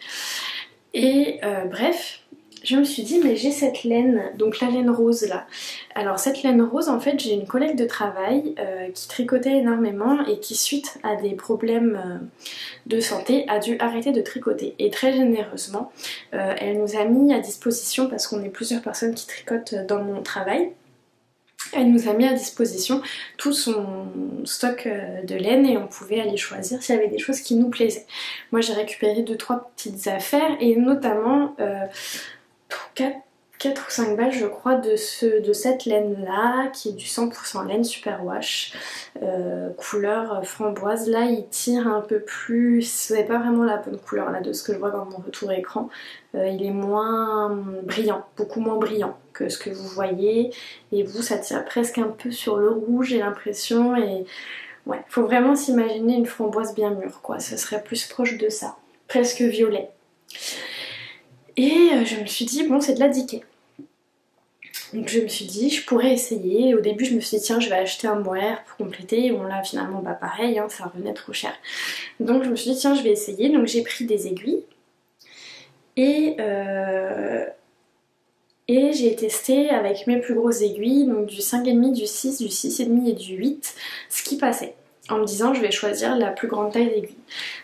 Et bref, je me suis dit mais j'ai cette laine, donc la laine rose là. Alors cette laine rose en fait j'ai une collègue de travail qui tricotait énormément et qui suite à des problèmes de santé a dû arrêter de tricoter. Et très généreusement elle nous a mis à disposition, parce qu'on est plusieurs personnes qui tricotent dans mon travail, elle nous a mis à disposition tout son stock de laine et on pouvait aller choisir s'il y avait des choses qui nous plaisaient. Moi j'ai récupéré 2-3 petites affaires et notamment 4 ou 5 balles je crois de cette laine là qui est du 100% laine superwash couleur framboise. Là il tire un peu plus, c'est pas vraiment la bonne couleur là de ce que je vois dans mon retour écran. Il est moins brillant, beaucoup moins brillant que ce que vous voyez et vous ça tire presque un peu sur le rouge j'ai l'impression. Et ouais, faut vraiment s'imaginer une framboise bien mûre quoi, ce serait plus proche de ça, presque violet. Et je me suis dit bon c'est de la Diké. Donc je me suis dit je pourrais essayer. Au début je me suis dit tiens je vais acheter un mohair pour compléter et bon là finalement bah pareil hein, ça revenait trop cher. Donc je me suis dit tiens je vais essayer. Donc j'ai pris des aiguilles et j'ai testé avec mes plus grosses aiguilles, donc du 5,5, du 6, du 6,5 et du 8, ce qui passait. En me disant je vais choisir la plus grande taille d'aiguille.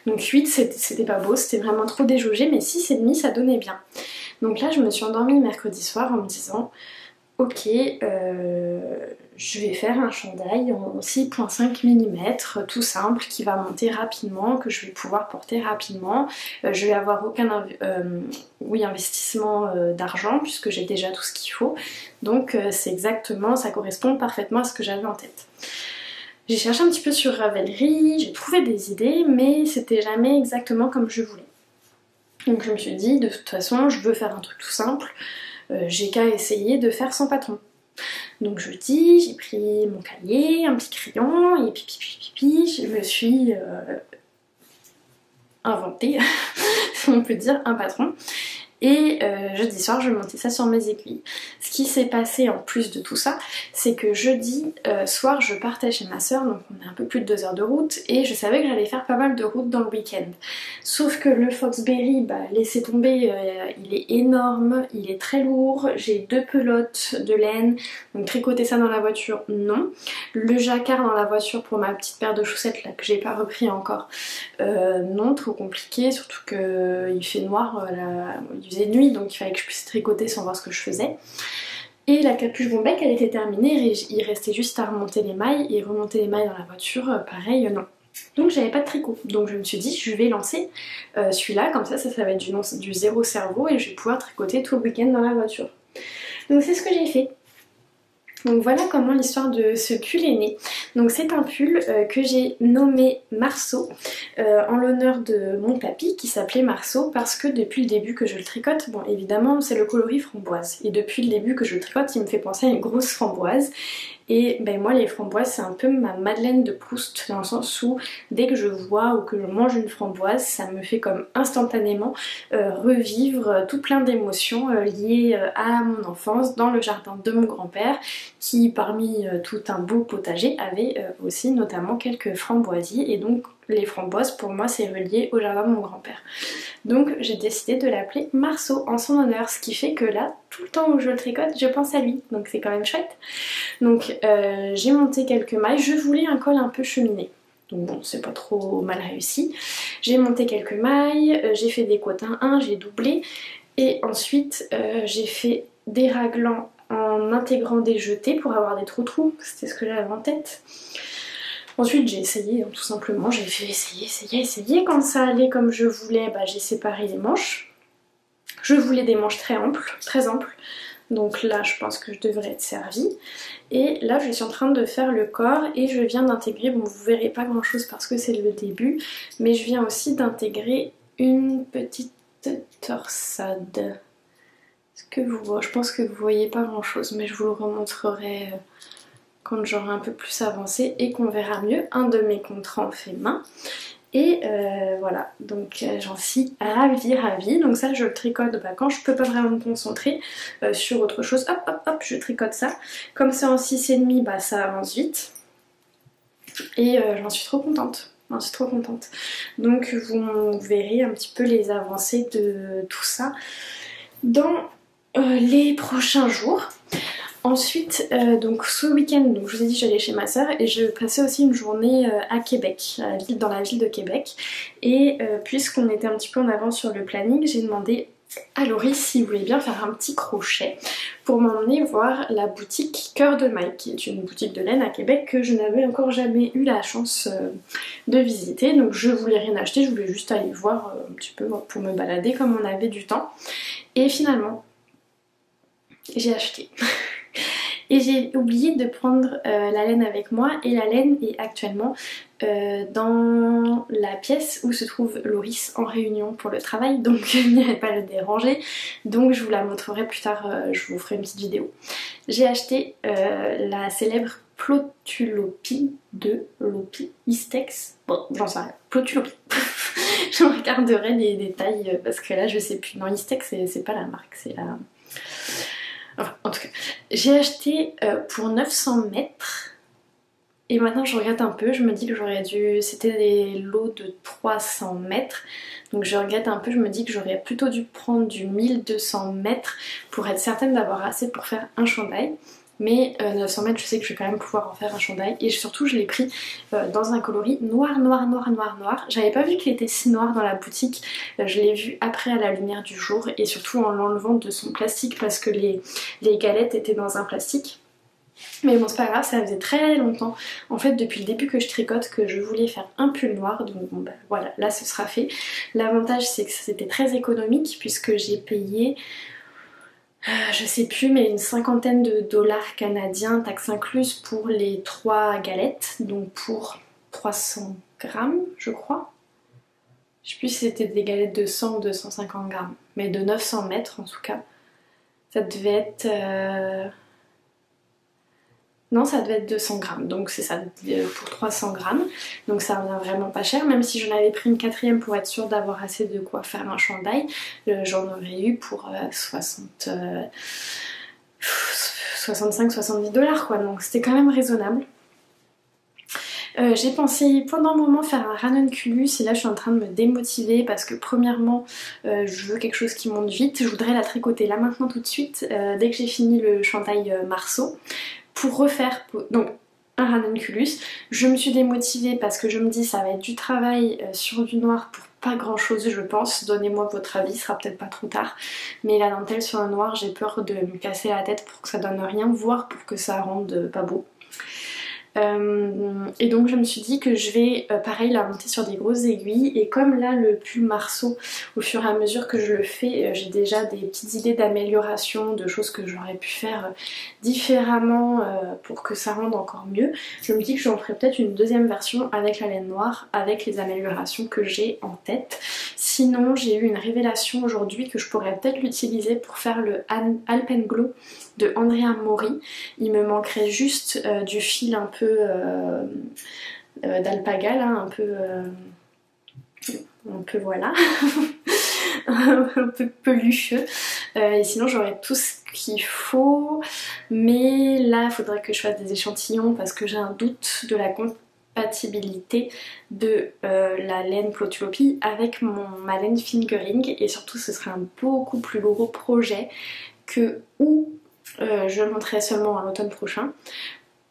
Donc 8 c'était pas beau, c'était vraiment trop déjaugé, mais 6,5 ça donnait bien. Donc là je me suis endormie mercredi soir en me disant ok je vais faire un chandail en 6,5 mm tout simple qui va monter rapidement, que je vais pouvoir porter rapidement. Je vais avoir aucun investissement d'argent puisque j'ai déjà tout ce qu'il faut. Donc c'est exactement, ça correspond parfaitement à ce que j'avais en tête. J'ai cherché un petit peu sur Ravelry, j'ai trouvé des idées, mais c'était jamais exactement comme je voulais. Donc je me suis dit, de toute façon, je veux faire un truc tout simple, j'ai qu'à essayer de faire sans patron. Donc je dis, j'ai pris mon cahier, un petit crayon, et puis je me suis inventé, si on peut dire, un patron. Et jeudi soir je montais ça sur mes aiguilles. Ce qui s'est passé en plus de tout ça, c'est que jeudi soir je partais chez ma soeur, donc on a un peu plus de 2 heures de route, et je savais que j'allais faire pas mal de route dans le week-end. Sauf que le Foxberry, laissez tomber, il est énorme, il est très lourd, j'ai 2 pelotes de laine, donc tricoter ça dans la voiture, non. Le jacquard dans la voiture pour ma petite paire de chaussettes là que j'ai pas repris encore, non, trop compliqué, surtout qu'il fait noir, il faisait nuit donc il fallait que je puisse tricoter sans voir ce que je faisais. Et la capuche bombec elle était terminée, il restait juste à remonter les mailles, et remonter les mailles dans la voiture pareil non. Donc j'avais pas de tricot, donc je me suis dit je vais lancer celui-là, comme ça va être du zéro cerveau et je vais pouvoir tricoter tout le week-end dans la voiture. Donc c'est ce que j'ai fait. Donc voilà comment l'histoire de ce pull est née. Donc c'est un pull que j'ai nommé Marceau en l'honneur de mon papy qui s'appelait Marceau, parce que depuis le début que je le tricote, bon évidemment c'est le coloris framboise, et depuis le début que je le tricote il me fait penser à une grosse framboise, Et ben moi les framboises c'est un peu ma Madeleine de Proust, dans le sens où dès que je vois ou que je mange une framboise, ça me fait comme instantanément revivre tout plein d'émotions liées à mon enfance dans le jardin de mon grand-père, qui parmi tout un beau potager avait aussi notamment quelques framboisiers, et donc les framboises pour moi c'est relié au jardin de mon grand-père. Donc j'ai décidé de l'appeler Marceau en son honneur, ce qui fait que là, tout le temps où je le tricote, je pense à lui, donc c'est quand même chouette. Donc j'ai monté quelques mailles, je voulais un col un peu cheminé. Donc bon, c'est pas trop mal réussi. J'ai monté quelques mailles, j'ai fait des côtes 1, j'ai doublé, et ensuite j'ai fait des raglans en intégrant des jetés pour avoir des trous-trous, c'était ce que j'avais en tête. Ensuite j'ai essayé, tout simplement, j'ai fait essayer, quand ça allait comme je voulais, bah, j'ai séparé les manches. Je voulais des manches très amples, donc là je pense que je devrais être servie. Et là je suis en train de faire le corps et je viens d'intégrer, bon vous verrez pas grand chose parce que c'est le début, mais je viens aussi d'intégrer une petite torsade. Est-ce que vous voyez? Je pense que vous voyez pas grand chose, mais je vous le remontrerai quand j'aurai un peu plus avancé et qu'on verra mieux. Un de mes contrans fait main. Et voilà, donc j'en suis ravie. Donc ça je le tricote quand je peux pas vraiment me concentrer sur autre chose. Hop, je tricote ça. Comme c'est en 6,5, bah ça avance vite. Et j'en suis trop contente. Donc vous verrez un petit peu les avancées de tout ça dans les prochains jours. Ensuite, donc ce week-end, donc je vous ai dit j'allais chez ma soeur et je passais aussi une journée à Québec, dans la ville de Québec. Et puisqu'on était un petit peu en avance sur le planning, j'ai demandé à Laurie s'il voulait bien faire un petit crochet pour m'emmener voir la boutique Cœur de Maille, qui est une boutique de laine à Québec que je n'avais encore jamais eu la chance de visiter. Donc je voulais rien acheter, je voulais juste aller voir un petit peu pour me balader comme on avait du temps. Et finalement, j'ai acheté. Et j'ai oublié de prendre la laine avec moi, et la laine est actuellement dans la pièce où se trouve Loris en réunion pour le travail, donc je n'irai pas le déranger, donc je vous la montrerai plus tard, je vous ferai une petite vidéo. J'ai acheté la célèbre Plotulopie de Lopi Istex, bon j'en sais rien, Plotulopie. Je regarderai les détails parce que là je sais plus, non Istex c'est pas la marque, c'est la... Enfin, en tout cas, j'ai acheté pour 900 mètres et maintenant je regrette un peu, je me dis que j'aurais dû... C'était des lots de 300 mètres, donc je regrette un peu, je me dis que j'aurais plutôt dû prendre du 1200 mètres pour être certaine d'avoir assez pour faire un chandail. Mais 900 mètres, je sais que je vais quand même pouvoir en faire un chandail. Et surtout, je l'ai pris dans un coloris noir. J'avais pas vu qu'il était si noir dans la boutique. Je l'ai vu après à la lumière du jour. Et surtout en l'enlevant de son plastique parce que les galettes étaient dans un plastique. Mais bon, c'est pas grave, ça faisait très longtemps. En fait, depuis le début que je tricote, que je voulais faire un pull noir. Donc bon, bah voilà, là ce sera fait. L'avantage, c'est que c'était très économique puisque j'ai payé... je sais plus, mais une cinquantaine de dollars canadiens, taxes incluses, pour les 3 galettes, donc pour 300 grammes, je crois. Je sais plus si c'était des galettes de 100 ou de 150 grammes, mais de 900 mètres en tout cas. Ça devait être... Non, ça devait être 200 grammes, donc c'est ça, pour 300 grammes. Donc ça revient vraiment pas cher, même si j'en avais pris une 4e pour être sûre d'avoir assez de quoi faire un chandail. J'en aurais eu pour 65-70 dollars quoi, donc c'était quand même raisonnable. J'ai pensé pendant un moment faire un ranunculus et là je suis en train de me démotiver parce que premièrement je veux quelque chose qui monte vite, je voudrais la tricoter là maintenant tout de suite dès que j'ai fini le chandail Marceau pour refaire donc un ranunculus. Je me suis démotivée parce que je me dis ça va être du travail sur du noir pour pas grand chose je pense, donnez-moi votre avis, ce sera peut-être pas trop tard, mais la dentelle sur un noir j'ai peur de me casser la tête pour que ça donne rien, voire pour que ça rende pas beau. Et donc je me suis dit que je vais pareil la monter sur des grosses aiguilles, et comme là le pull Marceau, au fur et à mesure que je le fais, j'ai déjà des petites idées d'amélioration, de choses que j'aurais pu faire différemment pour que ça rende encore mieux. Je me dis que j'en ferai peut-être une deuxième version avec la laine noire, avec les améliorations que j'ai en tête. Sinon j'ai eu une révélation aujourd'hui que je pourrais peut-être l'utiliser pour faire le Alpenglow de Andrea Mori. Il me manquerait juste du fil un peu d'alpaga là, un peu voilà, un peu pelucheux, et sinon j'aurais tout ce qu'il faut, mais là il faudrait que je fasse des échantillons parce que j'ai un doute de la compatibilité de la laine Plotulopie avec ma laine Fingering, et surtout ce serait un beaucoup plus gros projet que ou je monterai seulement à l'automne prochain,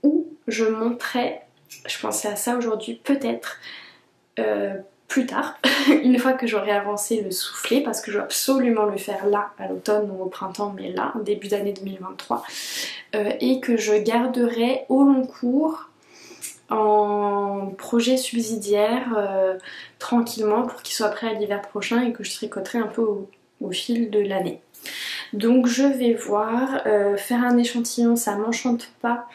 ou je monterai, je pensais à ça aujourd'hui, peut-être plus tard, une fois que j'aurai avancé le soufflet, parce que je dois absolument le faire là, à l'automne ou au printemps, mais là, début d'année 2023, et que je garderai au long cours en projet subsidiaire tranquillement pour qu'il soit prêt à l'hiver prochain et que je tricoterai un peu au fil de l'année. Donc je vais voir, faire un échantillon ça m'enchante pas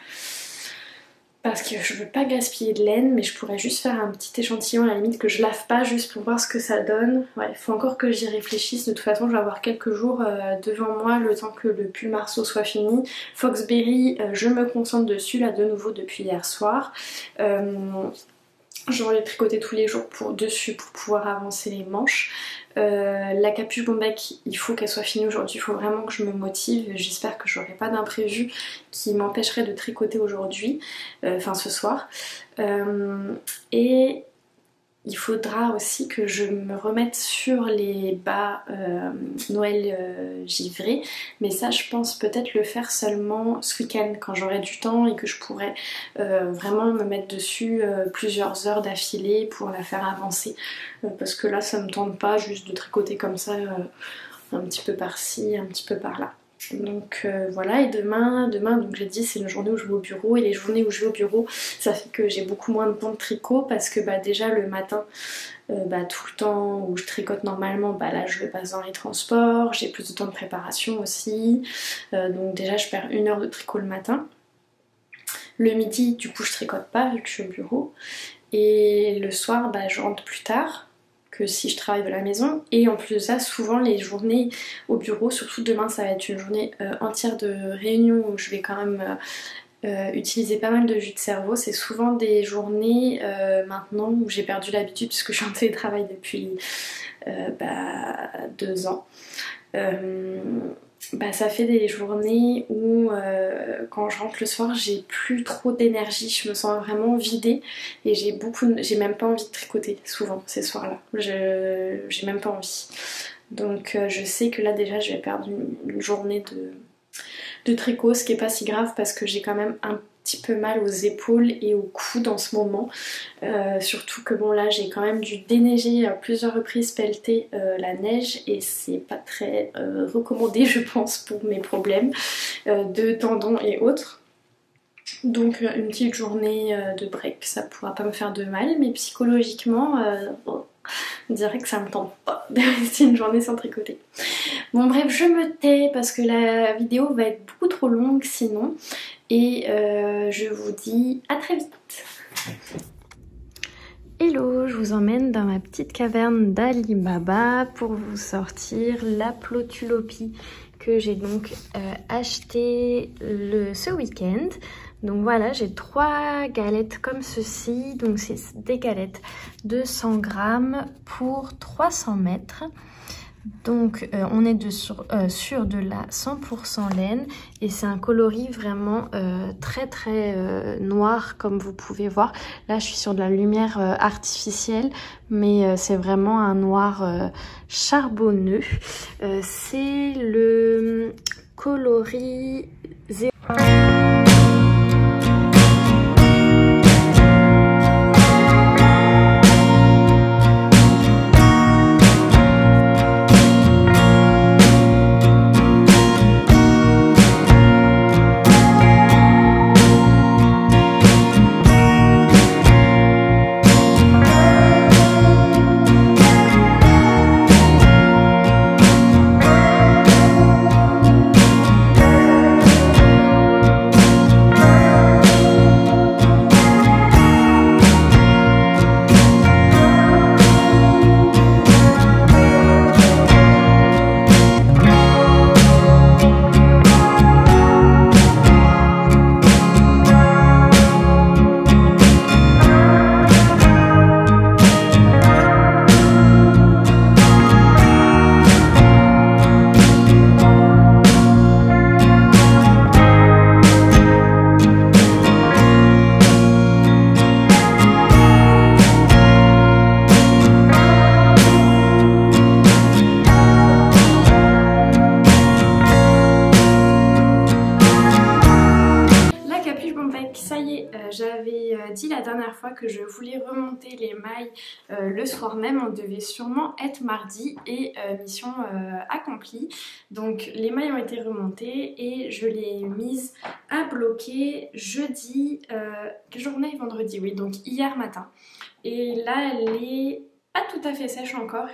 parce que je veux pas gaspiller de laine, mais je pourrais juste faire un petit échantillon à la limite que je lave pas juste pour voir ce que ça donne. Ouais, il faut encore que j'y réfléchisse, de toute façon je vais avoir quelques jours devant moi le temps que le pull Marceau soit fini. Foxberry, je me concentre dessus là de nouveau depuis hier soir. Je vais les tricoter tous les jours dessus pour pouvoir avancer les manches. La capuche bombec, il faut qu'elle soit finie aujourd'hui, il faut vraiment que je me motive. J'espère que j'aurai pas d'imprévu qui m'empêcherait de tricoter aujourd'hui, enfin ce soir. Et il faudra aussi que je me remette sur les bas Noël givrés, mais ça je pense peut-être le faire seulement ce week-end quand j'aurai du temps et que je pourrai vraiment me mettre dessus plusieurs heures d'affilée pour la faire avancer, parce que là ça me tente pas juste de tricoter comme ça un petit peu par-ci, un petit peu par-là. Donc voilà, et demain donc j'ai dit c'est une journée où je vais au bureau, et les journées où je vais au bureau ça fait que j'ai beaucoup moins de temps de tricot parce que déjà le matin tout le temps où je tricote normalement là je le passe dans les transports, j'ai plus de temps de préparation aussi, donc déjà je perds 1 heure de tricot le matin. Le midi du coup je tricote pas vu que je suis au bureau, et le soir je rentre plus tard que si je travaille de la maison, et en plus de ça souvent les journées au bureau, surtout demain ça va être une journée entière de réunion où je vais quand même utiliser pas mal de jus de cerveau. C'est souvent des journées maintenant où j'ai perdu l'habitude puisque je suis en télétravail depuis 2 ans. Ça fait des journées où quand je rentre le soir j'ai plus trop d'énergie, je me sens vraiment vidée et j'ai même pas envie de tricoter souvent ces soirs là, j'ai même pas envie. Donc je sais que là déjà je vais perdre une journée de tricot, ce qui est pas si grave parce que j'ai quand même un petit peu mal aux épaules et aux coudes en ce moment, surtout que là j'ai quand même dû déneiger à plusieurs reprises, pelleter la neige, et c'est pas très recommandé je pense pour mes problèmes de tendons et autres. Donc une petite journée de break ça pourra pas me faire de mal, mais psychologiquement on dirait que ça me tente pas de rester une journée sans tricoter. Bon bref, je me tais parce que la vidéo va être beaucoup trop longue sinon, et je vous dis à très vite. Hello, je vous emmène dans ma petite caverne d'Alibaba pour vous sortir la Plotulopie que j'ai donc acheté ce week-end. Donc voilà, j'ai 3 galettes comme ceci, donc c'est des galettes de 100 grammes pour 300 mètres. Donc on est sur de la 100% laine, et c'est un coloris vraiment très noir comme vous pouvez voir. Là je suis sur de la lumière artificielle, mais c'est vraiment un noir charbonneux. C'est le coloris 0. fois que je voulais remonter les mailles le soir même. On devait sûrement être mardi et mission accomplie. Donc les mailles ont été remontées et je les ai mises à bloquer jeudi, quelle journée? Vendredi, oui, donc hier matin. Et là elle est pas tout à fait sèche encore,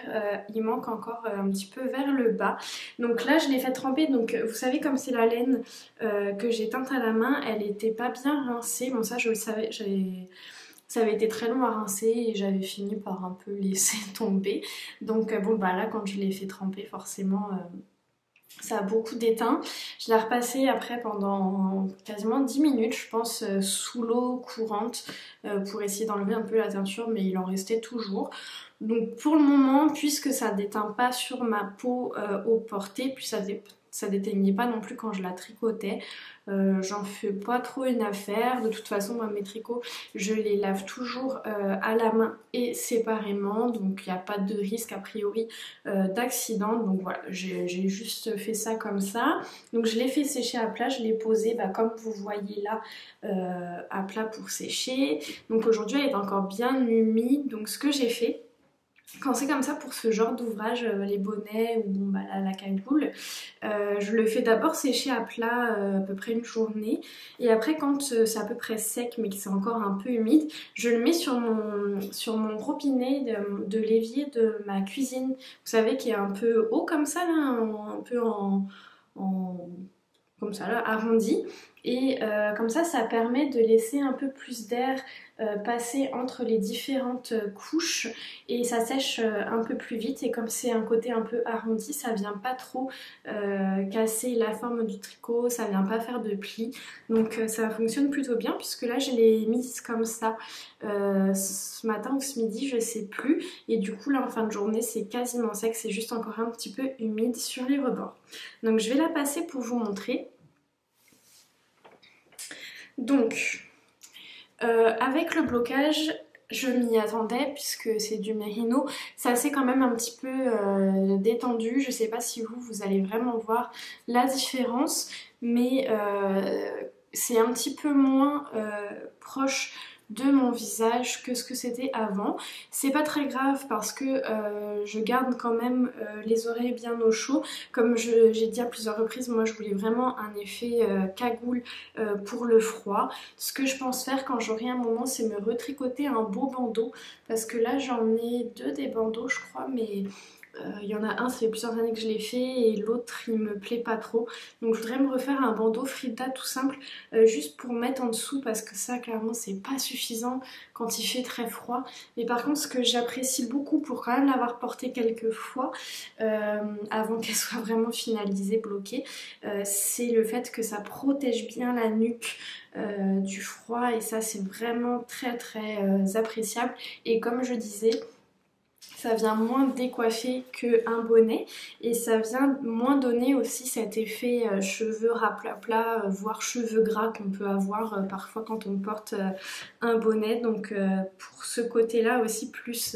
il manque encore un petit peu vers le bas. Donc là je l'ai fait tremper, donc vous savez comme c'est la laine que j'ai teinte à la main, elle était pas bien rincée. Bon ça je le savais, ça avait été très long à rincer et j'avais fini par un peu laisser tomber. Donc bon bah là quand je l'ai fait tremper forcément ça a beaucoup d'éteint. Je l'ai repassé après pendant quasiment 10 minutes, je pense, sous l'eau courante pour essayer d'enlever un peu la teinture, mais il en restait toujours. Donc pour le moment, puisque ça ne déteint pas sur ma peau au porté, puis ça déteignait pas non plus quand je la tricotais. J'en fais pas trop une affaire. De toute façon, moi mes tricots, je les lave toujours à la main et séparément, donc il n'y a pas de risque a priori d'accident. Donc voilà, j'ai juste fait ça comme ça. Donc je l'ai fait sécher à plat, je l'ai posé comme vous voyez là à plat pour sécher. Donc aujourd'hui elle est encore bien humide. Donc ce que j'ai fait, quand c'est comme ça pour ce genre d'ouvrage, les bonnets ou bon, la cagoule, je le fais d'abord sécher à plat à peu près une journée et après quand c'est à peu près sec mais que c'est encore un peu humide, je le mets sur mon robinet de l'évier de ma cuisine, vous savez qui est un peu haut comme ça là, un peu comme ça là, arrondi, et comme ça permet de laisser un peu plus d'air passer entre les différentes couches et ça sèche un peu plus vite, et comme c'est un côté un peu arrondi, ça vient pas trop casser la forme du tricot, ça vient pas faire de plis, donc ça fonctionne plutôt bien puisque là je l'ai mise comme ça ce matin ou ce midi, je sais plus, et du coup là en fin de journée c'est quasiment sec, c'est juste encore un petit peu humide sur les rebords. Donc je vais la passer pour vous montrer. Donc avec le blocage, je m'y attendais puisque c'est du mérino, ça s'est quand même un petit peu détendu. Je sais pas si vous allez vraiment voir la différence, mais c'est un petit peu moins proche de mon visage que ce que c'était avant. C'est pas très grave parce que je garde quand même les oreilles bien au chaud. Comme j'ai dit à plusieurs reprises, moi je voulais vraiment un effet cagoule pour le froid. Ce que je pense faire quand j'aurai un moment, c'est me retricoter un beau bandeau, parce que là j'en ai deux des bandeaux je crois, mais il y en a un, ça fait plusieurs années que je l'ai fait, et l'autre il me plaît pas trop. Donc je voudrais me refaire un bandeau Frida tout simple, juste pour mettre en dessous, parce que ça clairement c'est pas suffisant quand il fait très froid. Mais par contre ce que j'apprécie beaucoup, pour quand même l'avoir porté quelques fois avant qu'elle soit vraiment finalisée, bloquée, c'est le fait que ça protège bien la nuque du froid, et ça c'est vraiment très très appréciable. Et comme je disais, ça vient moins décoiffer qu'un bonnet, et ça vient moins donner aussi cet effet cheveux raplapla, voire cheveux gras qu'on peut avoir parfois quand on porte un bonnet. Donc pour ce côté-là aussi plus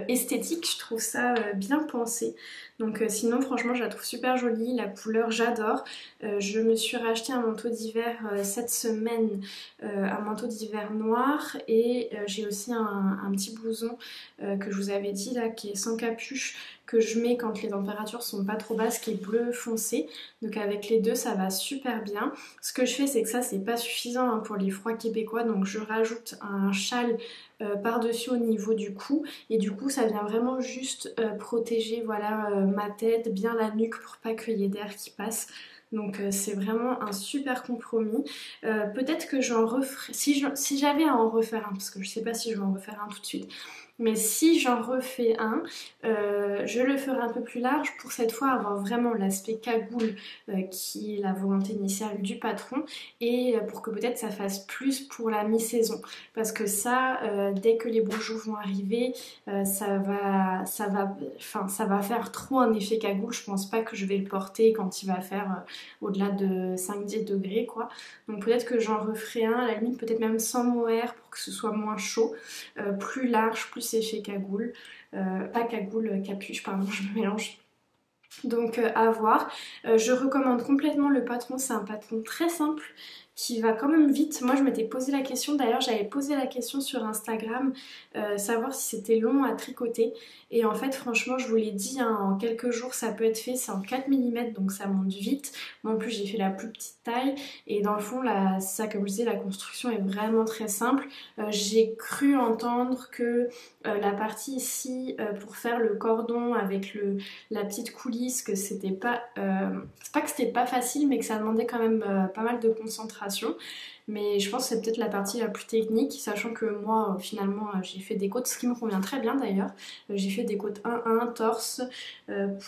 esthétique, je trouve ça bien pensé. Donc sinon franchement je la trouve super jolie, la couleur j'adore. Je me suis racheté un manteau d'hiver cette semaine, un manteau d'hiver noir, et j'ai aussi un petit blouson que je vous avais dit là, qui est sans capuche, que je mets quand les températures sont pas trop basses, qui est bleu foncé. Donc avec les deux ça va super bien. Ce que je fais, c'est que ça c'est pas suffisant pour les froids québécois, donc je rajoute un châle par-dessus au niveau du cou, et du coup ça vient vraiment juste protéger voilà ma tête, bien la nuque, pour pas qu'il y ait d'air qui passe. Donc c'est vraiment un super compromis. Peut-être que j'en referai, si j'avais à en refaire un, parce que je sais pas si je vais en refaire un tout de suite, mais si j'en refais un, je le ferai un peu plus large pour cette fois avoir vraiment l'aspect cagoule qui est la volonté initiale du patron, et pour que peut-être ça fasse plus pour la mi-saison, parce que ça, dès que les beaux jours vont arriver, ça va faire trop un effet cagoule. Je pense pas que je vais le porter quand il va faire au-delà de 5-10 degrés quoi. Donc peut-être que j'en referai un, à la limite peut-être même sans mohair, pour que ce soit moins chaud, plus large, plus effet cagoule, pas cagoule, capuche, pardon, je me mélange. Donc à voir. Je recommande complètement le patron, c'est un patron très simple qui va quand même vite. Moi je m'étais posé la question, d'ailleurs j'avais posé la question sur Instagram, savoir si c'était long à tricoter. Et en fait franchement je vous l'ai dit, hein, en quelques jours ça peut être fait, c'est en 4 mm donc ça monte vite. Moi en plus j'ai fait la plus petite taille et dans le fond là, ça comme je disais, la construction est vraiment très simple. J'ai cru entendre que la partie ici pour faire le cordon avec la petite coulisse, que c'était pas, c'est pas que c'était pas facile mais que ça demandait quand même pas mal de concentration. Mais je pense que c'est peut-être la partie la plus technique, sachant que moi finalement j'ai fait des côtes, ce qui me convient très bien d'ailleurs. J'ai fait des côtes 1-1, torse.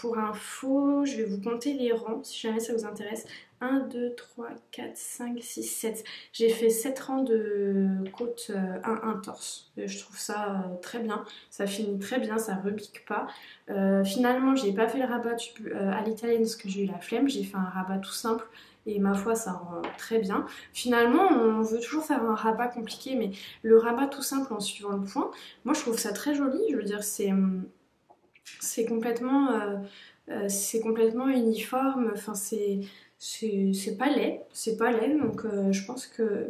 Pour info, je vais vous compter les rangs si jamais ça vous intéresse. 1, 2, 3, 4, 5, 6, 7. J'ai fait 7 rangs de côte 1-1 torse. Je trouve ça très bien. Ça finit très bien, ça rebique pas. Finalement, j'ai pas fait le rabat à l'italienne parce que j'ai eu la flemme. J'ai fait un rabat tout simple. Et ma foi ça rend très bien. Finalement on veut toujours faire un rabat compliqué, mais le rabat tout simple en suivant le point, moi je trouve ça très joli. Je veux dire c'est complètement uniforme, enfin c'est pas laid, donc je pense que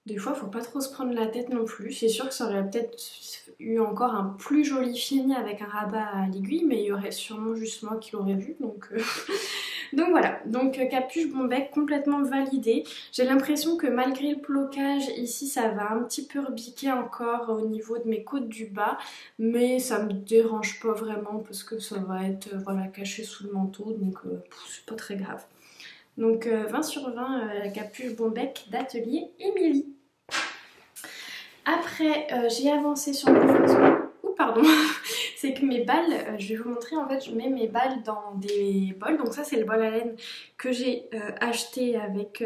des fois faut pas trop se prendre la tête non plus. C'est sûr que ça aurait peut-être eu encore un plus joli fini avec un rabat à l'aiguille, mais il y aurait sûrement juste moi qui l'aurais vu, donc donc voilà, donc capuche bon bec complètement validé. J'ai l'impression que malgré le blocage ici ça va un petit peu rebiquer encore au niveau de mes côtes du bas, mais ça me dérange pas vraiment parce que ça va être voilà, caché sous le manteau, donc c'est pas très grave. Donc 20 sur 20 la capuche bon bec d'atelier Émilie. Après j'ai avancé sur le pardon, c'est que mes balles, je vais vous montrer, en fait je mets mes balles dans des bols. Donc ça c'est le bol à laine que j'ai acheté avec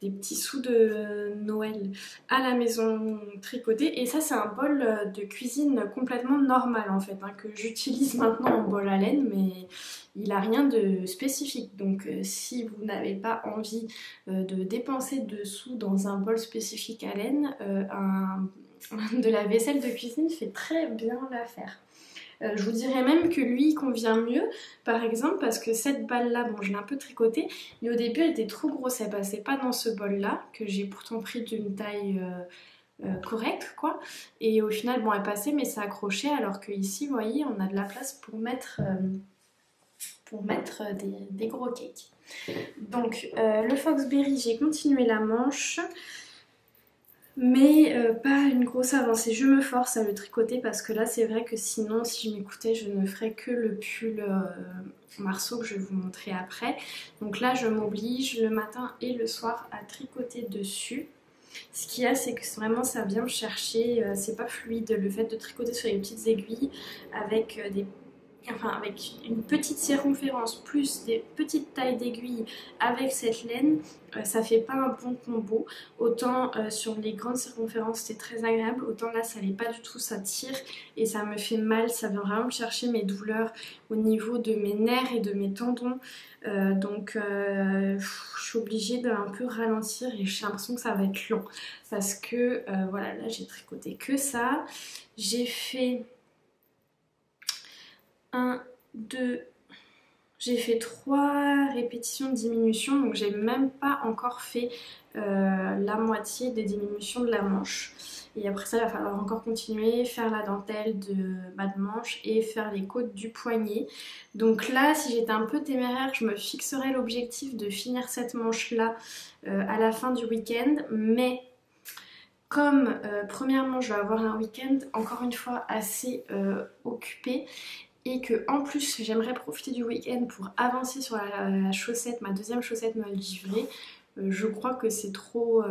des petits sous de Noël à la maison tricoté. Et ça c'est un bol de cuisine complètement normal en fait, hein, que j'utilise maintenant en bol à laine, mais il n'a rien de spécifique. Donc si vous n'avez pas envie de dépenser de sous dans un bol spécifique à laine, de la vaisselle de cuisine fait très bien l'affaire. Je vous dirais même que lui il convient mieux, par exemple parce que cette balle là, bon je l'ai un peu tricotée, mais au début elle était trop grosse, elle passait pas dans ce bol là, que j'ai pourtant pris d'une taille correcte quoi, et au final bon elle passait mais ça accrochait, alors que ici vous voyez on a de la place pour mettre des gros cakes. Donc le Foxberry j'ai continué la manche, mais pas une grosse avancée. Je me force à le tricoter parce que là c'est vrai que sinon si je m'écoutais je ne ferais que le pull marceau que je vais vous montrer après. Donc là je m'oblige le matin et le soir à tricoter dessus. Ce qu'il y a c'est que vraiment ça vient me chercher, c'est pas fluide le fait de tricoter sur les petites aiguilles avec avec une petite circonférence plus des petites tailles d'aiguilles avec cette laine, ça fait pas un bon combo. Autant sur les grandes circonférences c'est très agréable, autant là ça l'est pas du tout, ça tire et ça me fait mal, ça vient vraiment me chercher mes douleurs au niveau de mes nerfs et de mes tendons. Donc je suis obligée d'un peu ralentir et j'ai l'impression que ça va être long parce que voilà, là j'ai tricoté que ça. J'ai fait 1, 2, j'ai fait 3 répétitions de diminution, donc j'ai même pas encore fait la moitié des diminutions de la manche. Et après ça il va falloir encore continuer, faire la dentelle de bas de manche et faire les côtes du poignet. Donc là si j'étais un peu téméraire je me fixerais l'objectif de finir cette manche là à la fin du week-end, mais comme premièrement je vais avoir un week-end encore une fois assez occupé, et que en plus j'aimerais profiter du week-end pour avancer sur la chaussette, ma deuxième chaussette Noël givrée, je crois que c'est trop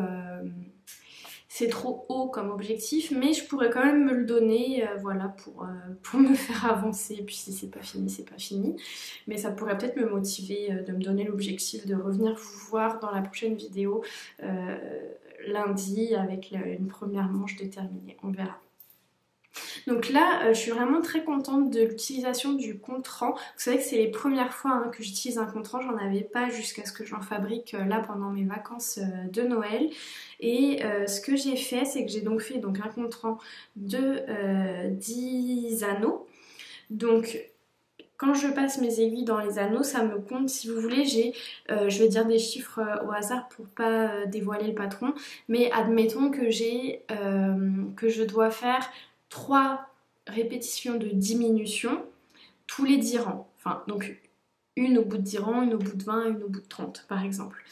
haut comme objectif, mais je pourrais quand même me le donner voilà, pour me faire avancer. Et puis si c'est pas fini, c'est pas fini, mais ça pourrait peut-être me motiver de me donner l'objectif de revenir vous voir dans la prochaine vidéo lundi avec une première manche déterminée, on verra. Donc là, je suis vraiment très contente de l'utilisation du contre-rang. Vous savez que c'est les premières fois hein, que j'utilise un contre-rang, j'en avais pas jusqu'à ce que j'en fabrique là pendant mes vacances de Noël. Et ce que j'ai fait, c'est que j'ai donc fait donc, un contre-rang de 10 anneaux. Donc quand je passe mes aiguilles dans les anneaux, ça me compte, si vous voulez, je vais dire des chiffres au hasard pour pas dévoiler le patron, mais admettons que que je dois faire 3 répétitions de diminution tous les 10 rangs. Enfin, donc une au bout de 10 rangs, une au bout de 20, une au bout de 30 par exemple.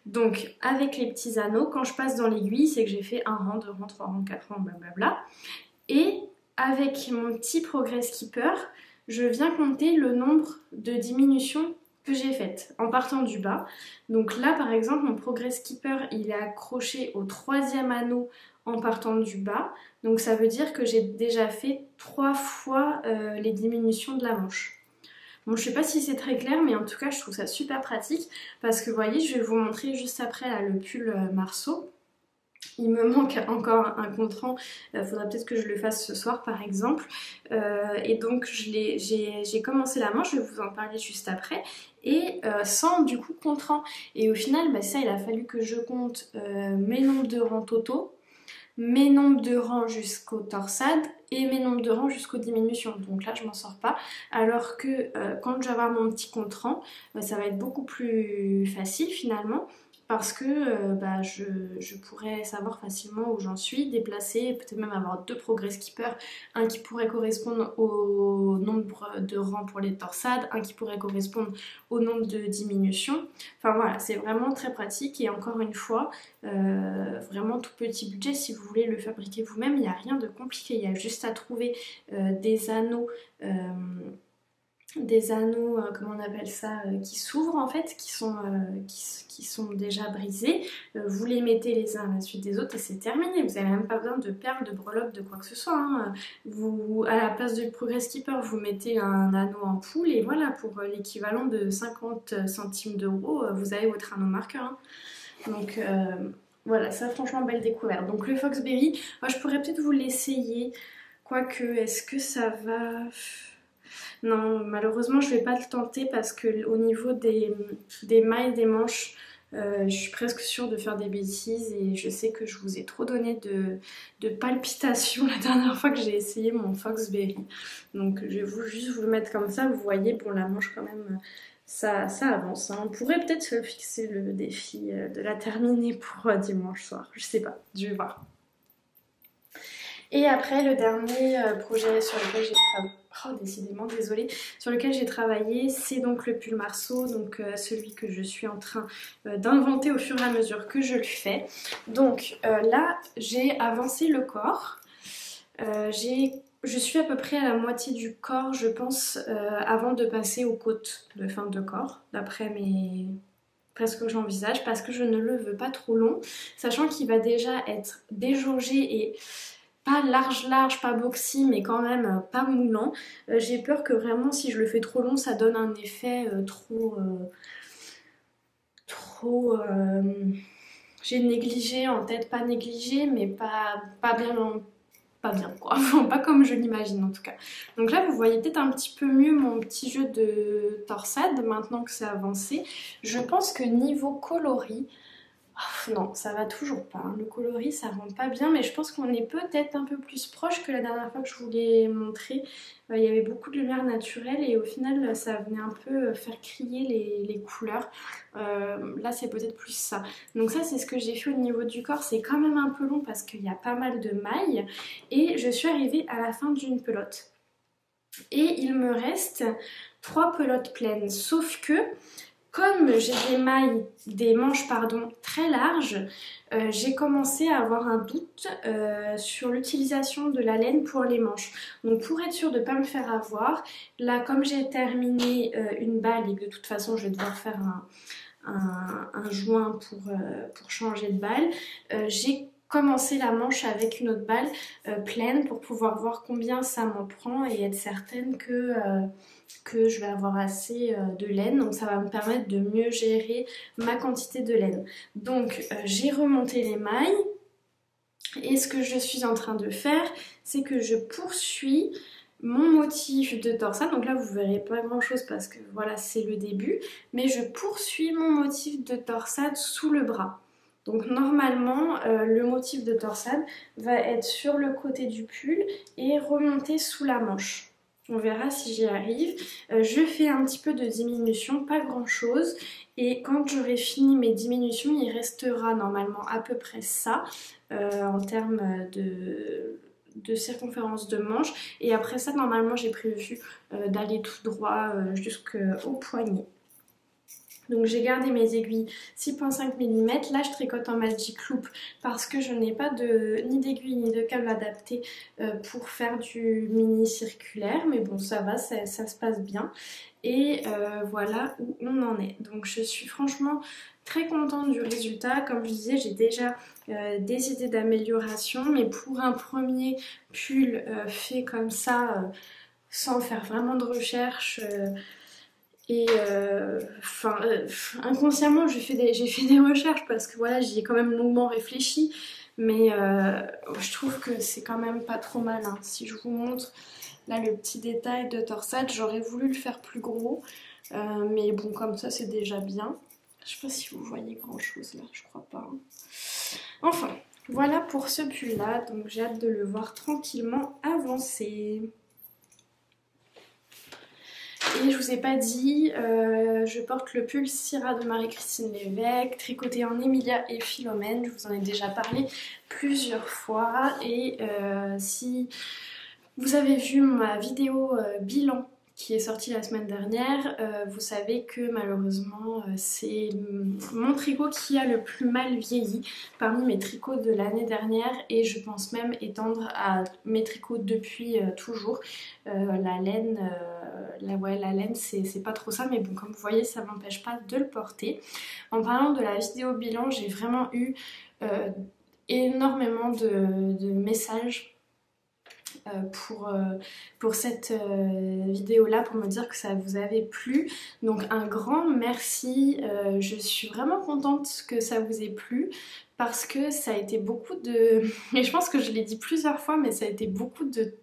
Donc avec les petits anneaux, quand je passe dans l'aiguille, c'est que j'ai fait 1 rang, 2 rangs, 3 rangs, 4 rangs, blablabla. Et avec mon petit progress keeper, je viens compter le nombre de diminutions que j'ai faites en partant du bas. Donc là par exemple, mon progress keeper il est accroché au 3e anneau en partant du bas. Donc ça veut dire que j'ai déjà fait 3 fois les diminutions de la manche. Bon, je sais pas si c'est très clair, mais en tout cas je trouve ça super pratique parce que vous voyez, je vais vous montrer juste après là, le pull Marceau. Il me manque encore un contrant, faudra peut-être que je le fasse ce soir par exemple. Et donc j'ai commencé la manche, je vais vous en parler juste après, et sans du coup contrant. Et au final, bah, ça il a fallu que je compte mes nombres de rangs totaux, mes nombres de rangs jusqu'aux torsades et mes nombres de rangs jusqu'aux diminutions. Donc là je m'en sors pas. Alors que quand je vais avoir mon petit contrant, ça va être beaucoup plus facile finalement. Parce que bah, je pourrais savoir facilement où j'en suis, déplacer, peut-être même avoir 2 progress keepers, un qui pourrait correspondre au nombre de rangs pour les torsades, un qui pourrait correspondre au nombre de diminutions. Enfin voilà, c'est vraiment très pratique et encore une fois, vraiment tout petit budget, si vous voulez le fabriquer vous-même, il n'y a rien de compliqué, il y a juste à trouver des anneaux comment on appelle ça, qui s'ouvrent en fait, qui sont déjà brisés. Vous les mettez les uns à la suite des autres et c'est terminé. Vous n'avez même pas besoin de perles, de breloques, de quoi que ce soit. Hein. Vous, à la place du Progress Keeper, vous mettez un anneau en poule et voilà, pour l'équivalent de 50 centimes d'euros, vous avez votre anneau marqueur. Hein. Donc voilà, ça franchement belle découverte. Donc le Foxberry, moi je pourrais peut-être vous l'essayer. Quoique, est-ce que ça va... Non, malheureusement, je vais pas le tenter parce que au niveau des mailles des manches, je suis presque sûre de faire des bêtises et je sais que je vous ai trop donné de palpitations la dernière fois que j'ai essayé mon Foxberry. Donc je vais juste vous le mettre comme ça, vous voyez, bon la manche quand même, ça avance. Hein. On pourrait peut-être se fixer le défi de la terminer pour dimanche soir, je sais pas, je vais voir. Et après, le dernier projet sur lequel j'ai travaillé, oh décidément désolée, sur lequel j'ai travaillé, c'est donc le pull Marceau, donc celui que je suis en train d'inventer au fur et à mesure que je le fais. Donc là, j'ai avancé le corps, je suis à peu près à la moitié du corps, je pense, avant de passer aux côtes de fin de corps, d'après presque que j'envisage, parce que je ne le veux pas trop long, sachant qu'il va déjà être déjaugé et pas large, pas boxy, mais quand même pas moulant. J'ai peur que vraiment si je le fais trop long, ça donne un effet j'ai négligé en tête, pas négligé, mais pas bien quoi, pas comme je l'imagine en tout cas. Donc là vous voyez peut-être un petit peu mieux mon petit jeu de torsade maintenant que c'est avancé. Je pense que niveau coloris, non, ça va toujours pas. Hein. Le coloris, ça rend pas bien, mais je pense qu'on est peut-être un peu plus proche que la dernière fois que je vous l'ai montré. Il y avait beaucoup de lumière naturelle et au final, ça venait un peu faire crier les couleurs. Là, c'est peut-être plus ça. Donc ça, c'est ce que j'ai fait au niveau du corps. C'est quand même un peu long parce qu'il y a pas mal de mailles. Et je suis arrivée à la fin d'une pelote. Et il me reste 3 pelotes pleines. Sauf que... comme j'ai des manches très larges, j'ai commencé à avoir un doute sur l'utilisation de la laine pour les manches. Donc pour être sûre de ne pas me faire avoir, là comme j'ai terminé une balle et que de toute façon je vais devoir faire un joint pour changer de balle, j'ai commencé la manche avec une autre balle pleine pour pouvoir voir combien ça m'en prend et être certaine que je vais avoir assez de laine, donc ça va me permettre de mieux gérer ma quantité de laine. Donc j'ai remonté les mailles et ce que je suis en train de faire, c'est que je poursuis mon motif de torsade. Donc là vous verrez pas grand chose parce que voilà c'est le début, mais je poursuis mon motif de torsade sous le bras. Donc normalement le motif de torsade va être sur le côté du pull et remonter sous la manche. On verra si j'y arrive. Je fais un petit peu de diminution, pas grand chose. Et quand j'aurai fini mes diminutions, il restera normalement à peu près ça en termes de circonférence de manche. Et après ça, normalement, j'ai prévu d'aller tout droit jusqu'au poignet. Donc j'ai gardé mes aiguilles 6,5 mm. Là je tricote en Magic Loop parce que je n'ai pas ni d'aiguille ni de câble adapté pour faire du mini circulaire. Mais bon, ça va, ça se passe bien. Et voilà où on en est. Donc je suis franchement très contente du résultat. Comme je disais, j'ai déjà des idées d'amélioration. Mais pour un premier pull fait comme ça, sans faire vraiment de recherche... Et inconsciemment j'ai fait des recherches parce que voilà, j'y ai quand même longuement réfléchi, mais je trouve que c'est quand même pas trop mal, hein. Si je vous montre là le petit détail de torsade, j'aurais voulu le faire plus gros, mais bon, comme ça c'est déjà bien. Je sais pas si vous voyez grand chose là, je crois pas, hein. Enfin, voilà pour ce pull là, donc j'ai hâte de le voir tranquillement avancer. Et je vous ai pas dit, je porte le pull Syrah de Marie-Christine Lévesque, tricoté en Emilia et Philomène. Je vous en ai déjà parlé plusieurs fois. Et si vous avez vu ma vidéo bilan qui est sortie la semaine dernière, vous savez que malheureusement c'est mon tricot qui a le plus mal vieilli parmi mes tricots de l'année dernière, et je pense même étendre à mes tricots depuis toujours. La laine, la laine c'est pas trop ça, mais bon, comme vous voyez, ça m'empêche pas de le porter. En parlant de la vidéo bilan, j'ai vraiment eu énormément de messages pour cette vidéo là, pour me dire que ça vous avait plu. Donc un grand merci, je suis vraiment contente que ça vous ait plu parce que ça a été beaucoup de... et je pense que je l'ai dit plusieurs fois, mais ça a été beaucoup de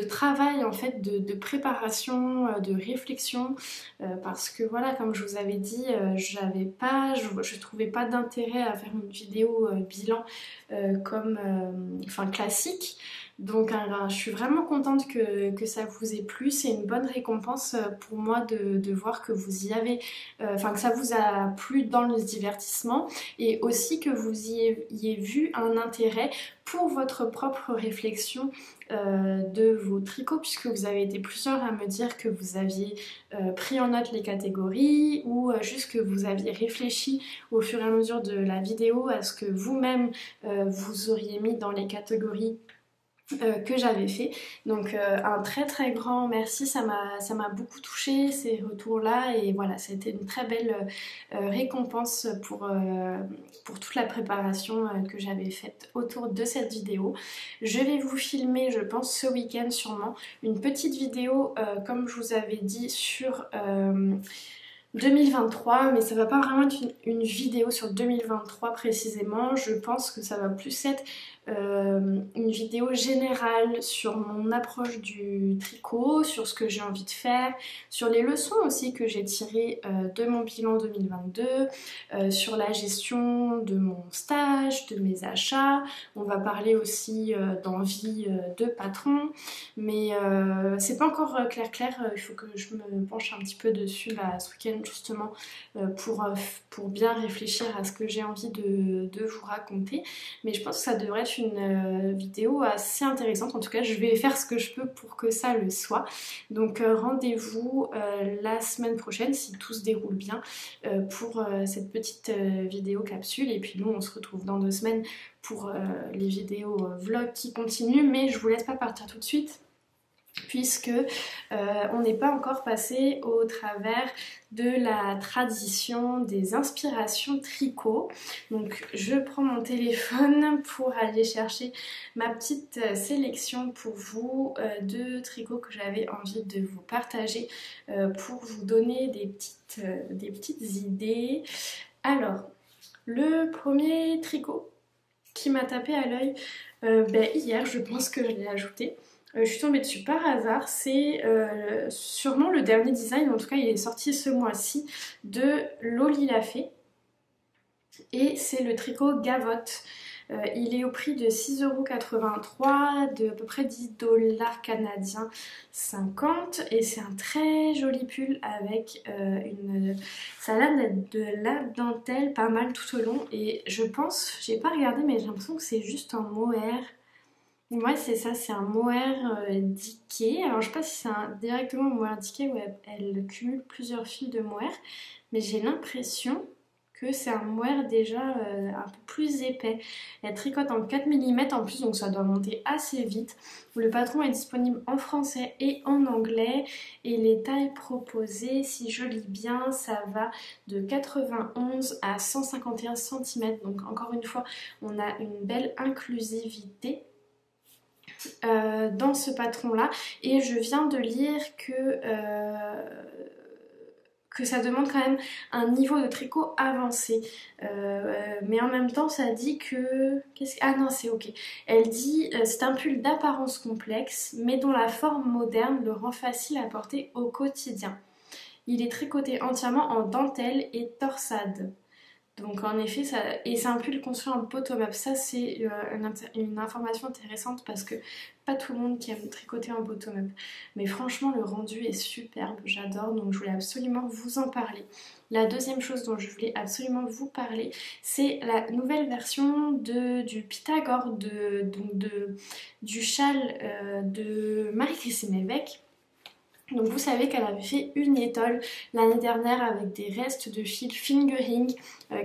travail en fait, de préparation, de réflexion, parce que voilà, comme je vous avais dit, je trouvais pas d'intérêt à faire une vidéo bilan comme classique. Donc je suis vraiment contente que ça vous ait plu. C'est une bonne récompense pour moi de voir que vous y avez, que ça vous a plu dans le divertissement, et aussi que vous y ayez vu un intérêt pour votre propre réflexion de vos tricots, puisque vous avez été plusieurs à me dire que vous aviez pris en note les catégories, ou juste que vous aviez réfléchi au fur et à mesure de la vidéo à ce que vous-même vous auriez mis dans les catégories que j'avais fait. Donc un très très grand merci, ça m'a beaucoup touchée ces retours là, et voilà, c'était une très belle récompense pour toute la préparation que j'avais faite autour de cette vidéo. Je vais vous filmer, je pense ce week-end sûrement, une petite vidéo comme je vous avais dit sur 2023, mais ça va pas vraiment être une vidéo sur 2023 précisément. Je pense que ça va plus être une vidéo générale sur mon approche du tricot, sur ce que j'ai envie de faire, sur les leçons aussi que j'ai tirées de mon bilan 2022, sur la gestion de mon stage, de mes achats. On va parler aussi d'envie de patron, mais c'est pas encore clair, il faut que je me penche un petit peu dessus là ce week-end justement pour bien réfléchir à ce que j'ai envie de vous raconter. Mais je pense que ça devrait être une vidéo assez intéressante. En tout cas, je vais faire ce que je peux pour que ça le soit. Donc rendez-vous la semaine prochaine, si tout se déroule bien, pour cette petite vidéo capsule. Et puis nous, on se retrouve dans 2 semaines pour les vidéos vlog qui continuent. Mais je vous laisse pas partir tout de suite, puisque on n'est pas encore passé au travers de la tradition des inspirations tricot. Donc je prends mon téléphone pour aller chercher ma petite sélection pour vous de tricots que j'avais envie de vous partager pour vous donner des petites idées. Alors, le premier tricot qui m'a tapé à l'œil hier, je pense que je l'ai ajouté. Je suis tombée dessus par hasard, c'est sûrement le dernier design, en tout cas il est sorti ce mois-ci, de Loli Lafay, et c'est le tricot Gavotte. Il est au prix de 6,83 €, de à peu près 10 $ canadiens 50, et c'est un très joli pull avec ça a l'air d'être de la dentelle pas mal tout au long, et je pense, j'ai pas regardé mais j'ai l'impression que c'est juste un mohair. Ouais, c'est ça, c'est un mohair diqué. Alors je sais pas si c'est directement un mohair diqué ou elle cumule plusieurs fils de mohair, mais j'ai l'impression que c'est un mohair déjà un peu plus épais. Elle tricote en 4 mm en plus, donc ça doit monter assez vite. Le patron est disponible en français et en anglais, et les tailles proposées, si je lis bien, ça va de 91 à 151 cm. Donc encore une fois, on a une belle inclusivité dans ce patron là, et je viens de lire que ça demande quand même un niveau de tricot avancé, mais en même temps ça dit que... Ah non, c'est ok. Elle dit c'est un pull d'apparence complexe mais dont la forme moderne le rend facile à porter au quotidien. Il est tricoté entièrement en dentelle et torsade. Donc en effet, et c'est un pull construit en bottom-up. Ça c'est une information intéressante parce que pas tout le monde qui aime tricoter en bottom-up. Mais franchement, le rendu est superbe, j'adore, donc je voulais absolument vous en parler. La deuxième chose dont je voulais absolument vous parler, c'est la nouvelle version du Pythagore, du châle de Marie-Christine Évêque. Donc vous savez qu'elle avait fait une étole l'année dernière avec des restes de fil fingering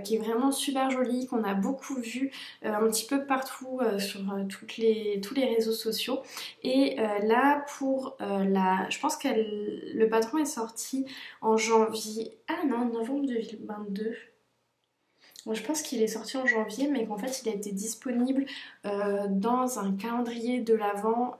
qui est vraiment super jolie, qu'on a beaucoup vu un petit peu partout sur tous les réseaux sociaux. Et là pour je pense que le patron est sorti en janvier, ah non, novembre 2022. Bon, je pense qu'il est sorti en janvier, mais qu'en fait il a été disponible dans un calendrier de l'Avent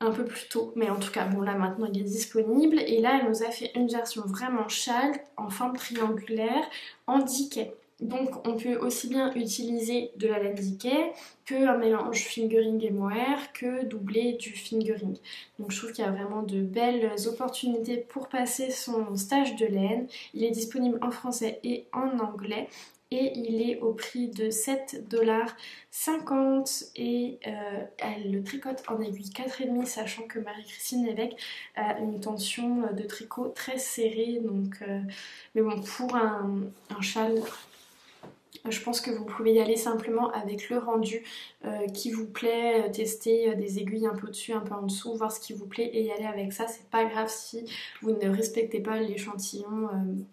un peu plus tôt, mais en tout cas bon, là maintenant il est disponible, et là elle nous a fait une version vraiment châle en forme triangulaire en diquet. Donc on peut aussi bien utiliser de la laine diquet qu'un mélange fingering et mohair, que doubler du fingering. Donc je trouve qu'il y a vraiment de belles opportunités pour passer son stage de laine. Il est disponible en français et en anglais, et il est au prix de 7,50 $ et elle le tricote en aiguille 4,5, sachant que Marie-Christine Évêque a une tension de tricot très serrée, donc mais bon, pour un châle, je pense que vous pouvez y aller simplement avec le rendu qui vous plaît, tester des aiguilles un peu au-dessus, un peu en dessous, voir ce qui vous plaît et y aller avec ça. C'est pas grave si vous ne respectez pas l'échantillon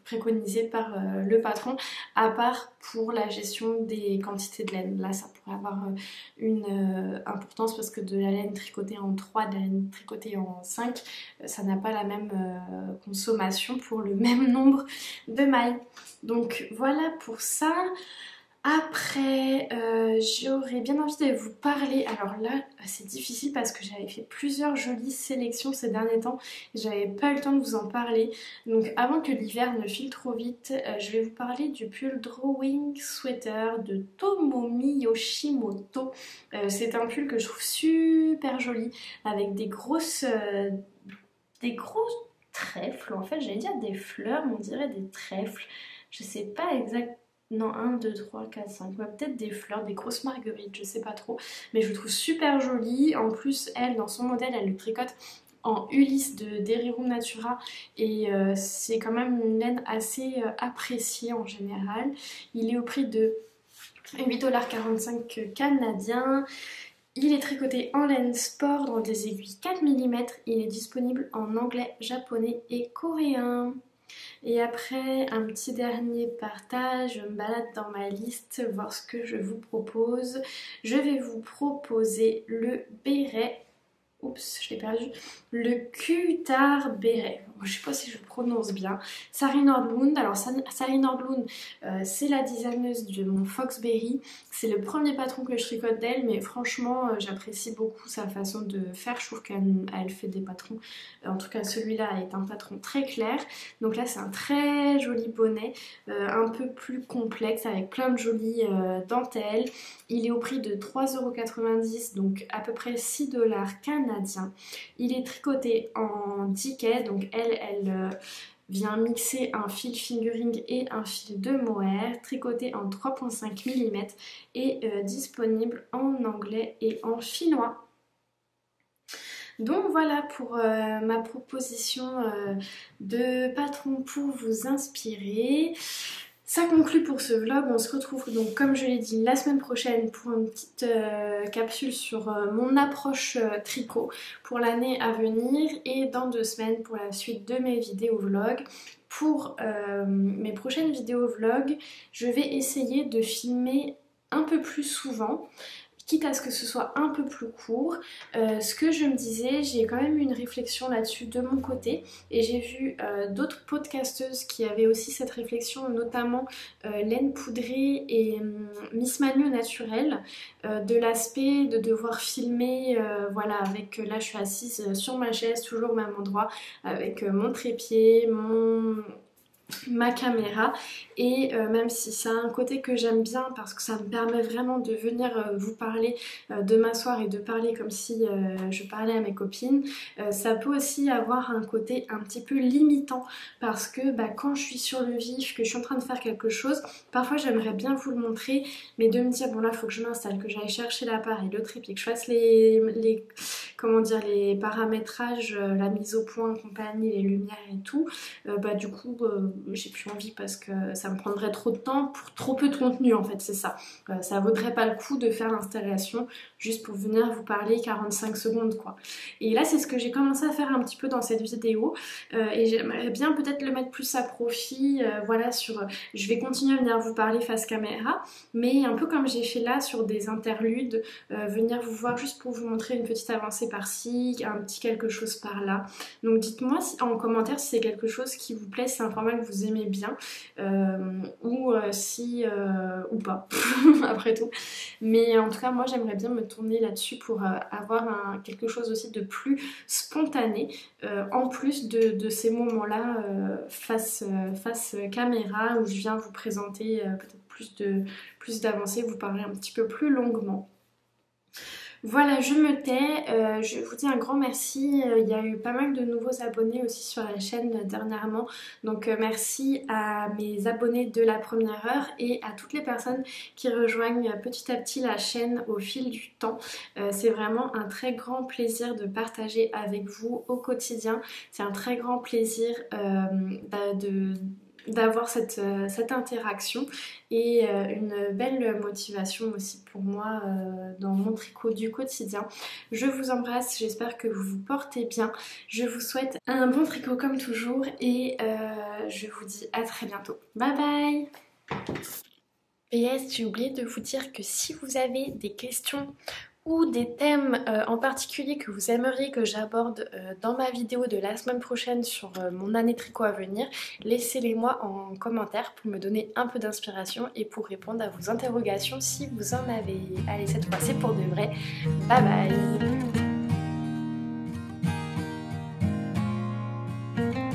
préconisé par le patron, à part pour la gestion des quantités de laine. Là, ça pourrait avoir une importance parce que de la laine tricotée en 3, de la laine tricotée en 5, ça n'a pas la même consommation pour le même nombre de mailles. Donc voilà pour ça. Après, j'aurais bien envie de vous parler, alors là c'est difficile parce que j'avais fait plusieurs jolies sélections ces derniers temps et j'avais pas eu le temps de vous en parler. Donc avant que l'hiver ne file trop vite, je vais vous parler du pull Drawing Sweater de Tomomi Yoshimoto. C'est un pull que je trouve super joli avec des grosses trèfles, en fait j'allais dire des fleurs mais on dirait des trèfles. Je sais pas exactement. Non, 1, 2, 3, 4, 5. Ouais, peut-être des fleurs, des grosses marguerites, je sais pas trop. Mais je le trouve super joli. En plus, elle, dans son modèle, elle le tricote en Ulysse de Derirum Natura. Et c'est quand même une laine assez appréciée en général. Il est au prix de 8,45 $ canadiens. Il est tricoté en laine sport dans des aiguilles 4 mm. Il est disponible en anglais, japonais et coréen. Et après, un petit dernier partage, je me balade dans ma liste, voir ce que je vous propose. Je vais vous proposer le béret. Oups, je l'ai perdu. Le Kutar béret. Je sais pas si je le prononce bien. Sari Nordlund. Alors Sari Nordlund, c'est la designeuse de mon Foxberry. C'est le premier patron que je tricote d'elle, mais franchement j'apprécie beaucoup sa façon de faire. Je trouve qu'elle fait des patrons. En tout cas celui-là est un patron très clair. Donc là c'est un très joli bonnet, un peu plus complexe avec plein de jolies dentelles. Il est au prix de 3,90 €, donc à peu près 6 $ canadiens. Il est tricoté en diquet, donc elle vient mixer un fil fingering et un fil de mohair, tricoté en 3,5 mm et disponible en anglais et en chinois. Donc voilà pour ma proposition de patron pour vous inspirer. Ça conclut pour ce vlog. On se retrouve donc comme je l'ai dit la semaine prochaine pour une petite capsule sur mon approche tricot pour l'année à venir et dans 2 semaines pour la suite de mes vidéos vlogs. Pour mes prochaines vidéos vlogs, je vais essayer de filmer un peu plus souvent, quitte à ce que ce soit un peu plus court. Ce que je me disais, j'ai quand même eu une réflexion là-dessus de mon côté et j'ai vu d'autres podcasteuses qui avaient aussi cette réflexion, notamment Laine Poudrée et Miss Manu au naturel, de l'aspect de devoir filmer, voilà, avec, là je suis assise sur ma chaise, toujours au même endroit, avec mon trépied, ma caméra et même si c'est un côté que j'aime bien parce que ça me permet vraiment de venir vous parler, de m'asseoir et de parler comme si je parlais à mes copines, ça peut aussi avoir un côté un petit peu limitant parce que quand je suis sur le vif, que je suis en train de faire quelque chose, parfois j'aimerais bien vous le montrer mais de me dire bon là faut que je m'installe, que j'aille chercher l'appareil, le trépied, que je fasse les comment dire, les paramétrages, la mise au point, compagnie, les lumières et tout, du coup j'ai plus envie parce que ça me prendrait trop de temps pour trop peu de contenu en fait, c'est ça. Ça vaudrait pas le coup de faire l'installation juste pour venir vous parler 45 secondes quoi. Et là c'est ce que j'ai commencé à faire un petit peu dans cette vidéo et j'aimerais bien peut-être le mettre plus à profit, voilà, sur, je vais continuer à venir vous parler face caméra, mais un peu comme j'ai fait là sur des interludes, venir vous voir juste pour vous montrer une petite avancée par-ci, un petit quelque chose par-là. Donc dites-moi en commentaire si c'est quelque chose qui vous plaît, si c'est un format que vous aimez bien ou si ou pas après tout, mais en tout cas moi j'aimerais bien me tourner là-dessus pour avoir quelque chose aussi de plus spontané en plus de ces moments là face caméra où je viens vous présenter peut-être plus d'avancées, vous parler un petit peu plus longuement. Voilà, je me tais, je vous dis un grand merci, il y a eu pas mal de nouveaux abonnés aussi sur la chaîne dernièrement, donc merci à mes abonnés de la première heure et à toutes les personnes qui rejoignent petit à petit la chaîne au fil du temps. C'est vraiment un très grand plaisir de partager avec vous au quotidien, c'est un très grand plaisir d'avoir cette interaction et une belle motivation aussi pour moi dans mon tricot du quotidien. Je vous embrasse, j'espère que vous vous portez bien. Je vous souhaite un bon tricot comme toujours et je vous dis à très bientôt. Bye bye! PS, j'ai oublié de vous dire que si vous avez des questions ou des thèmes en particulier que vous aimeriez que j'aborde dans ma vidéo de la semaine prochaine sur mon année tricot à venir, laissez-les moi en commentaire pour me donner un peu d'inspiration et pour répondre à vos interrogations si vous en avez. Allez, cette fois c'est pour de vrai. Bye bye!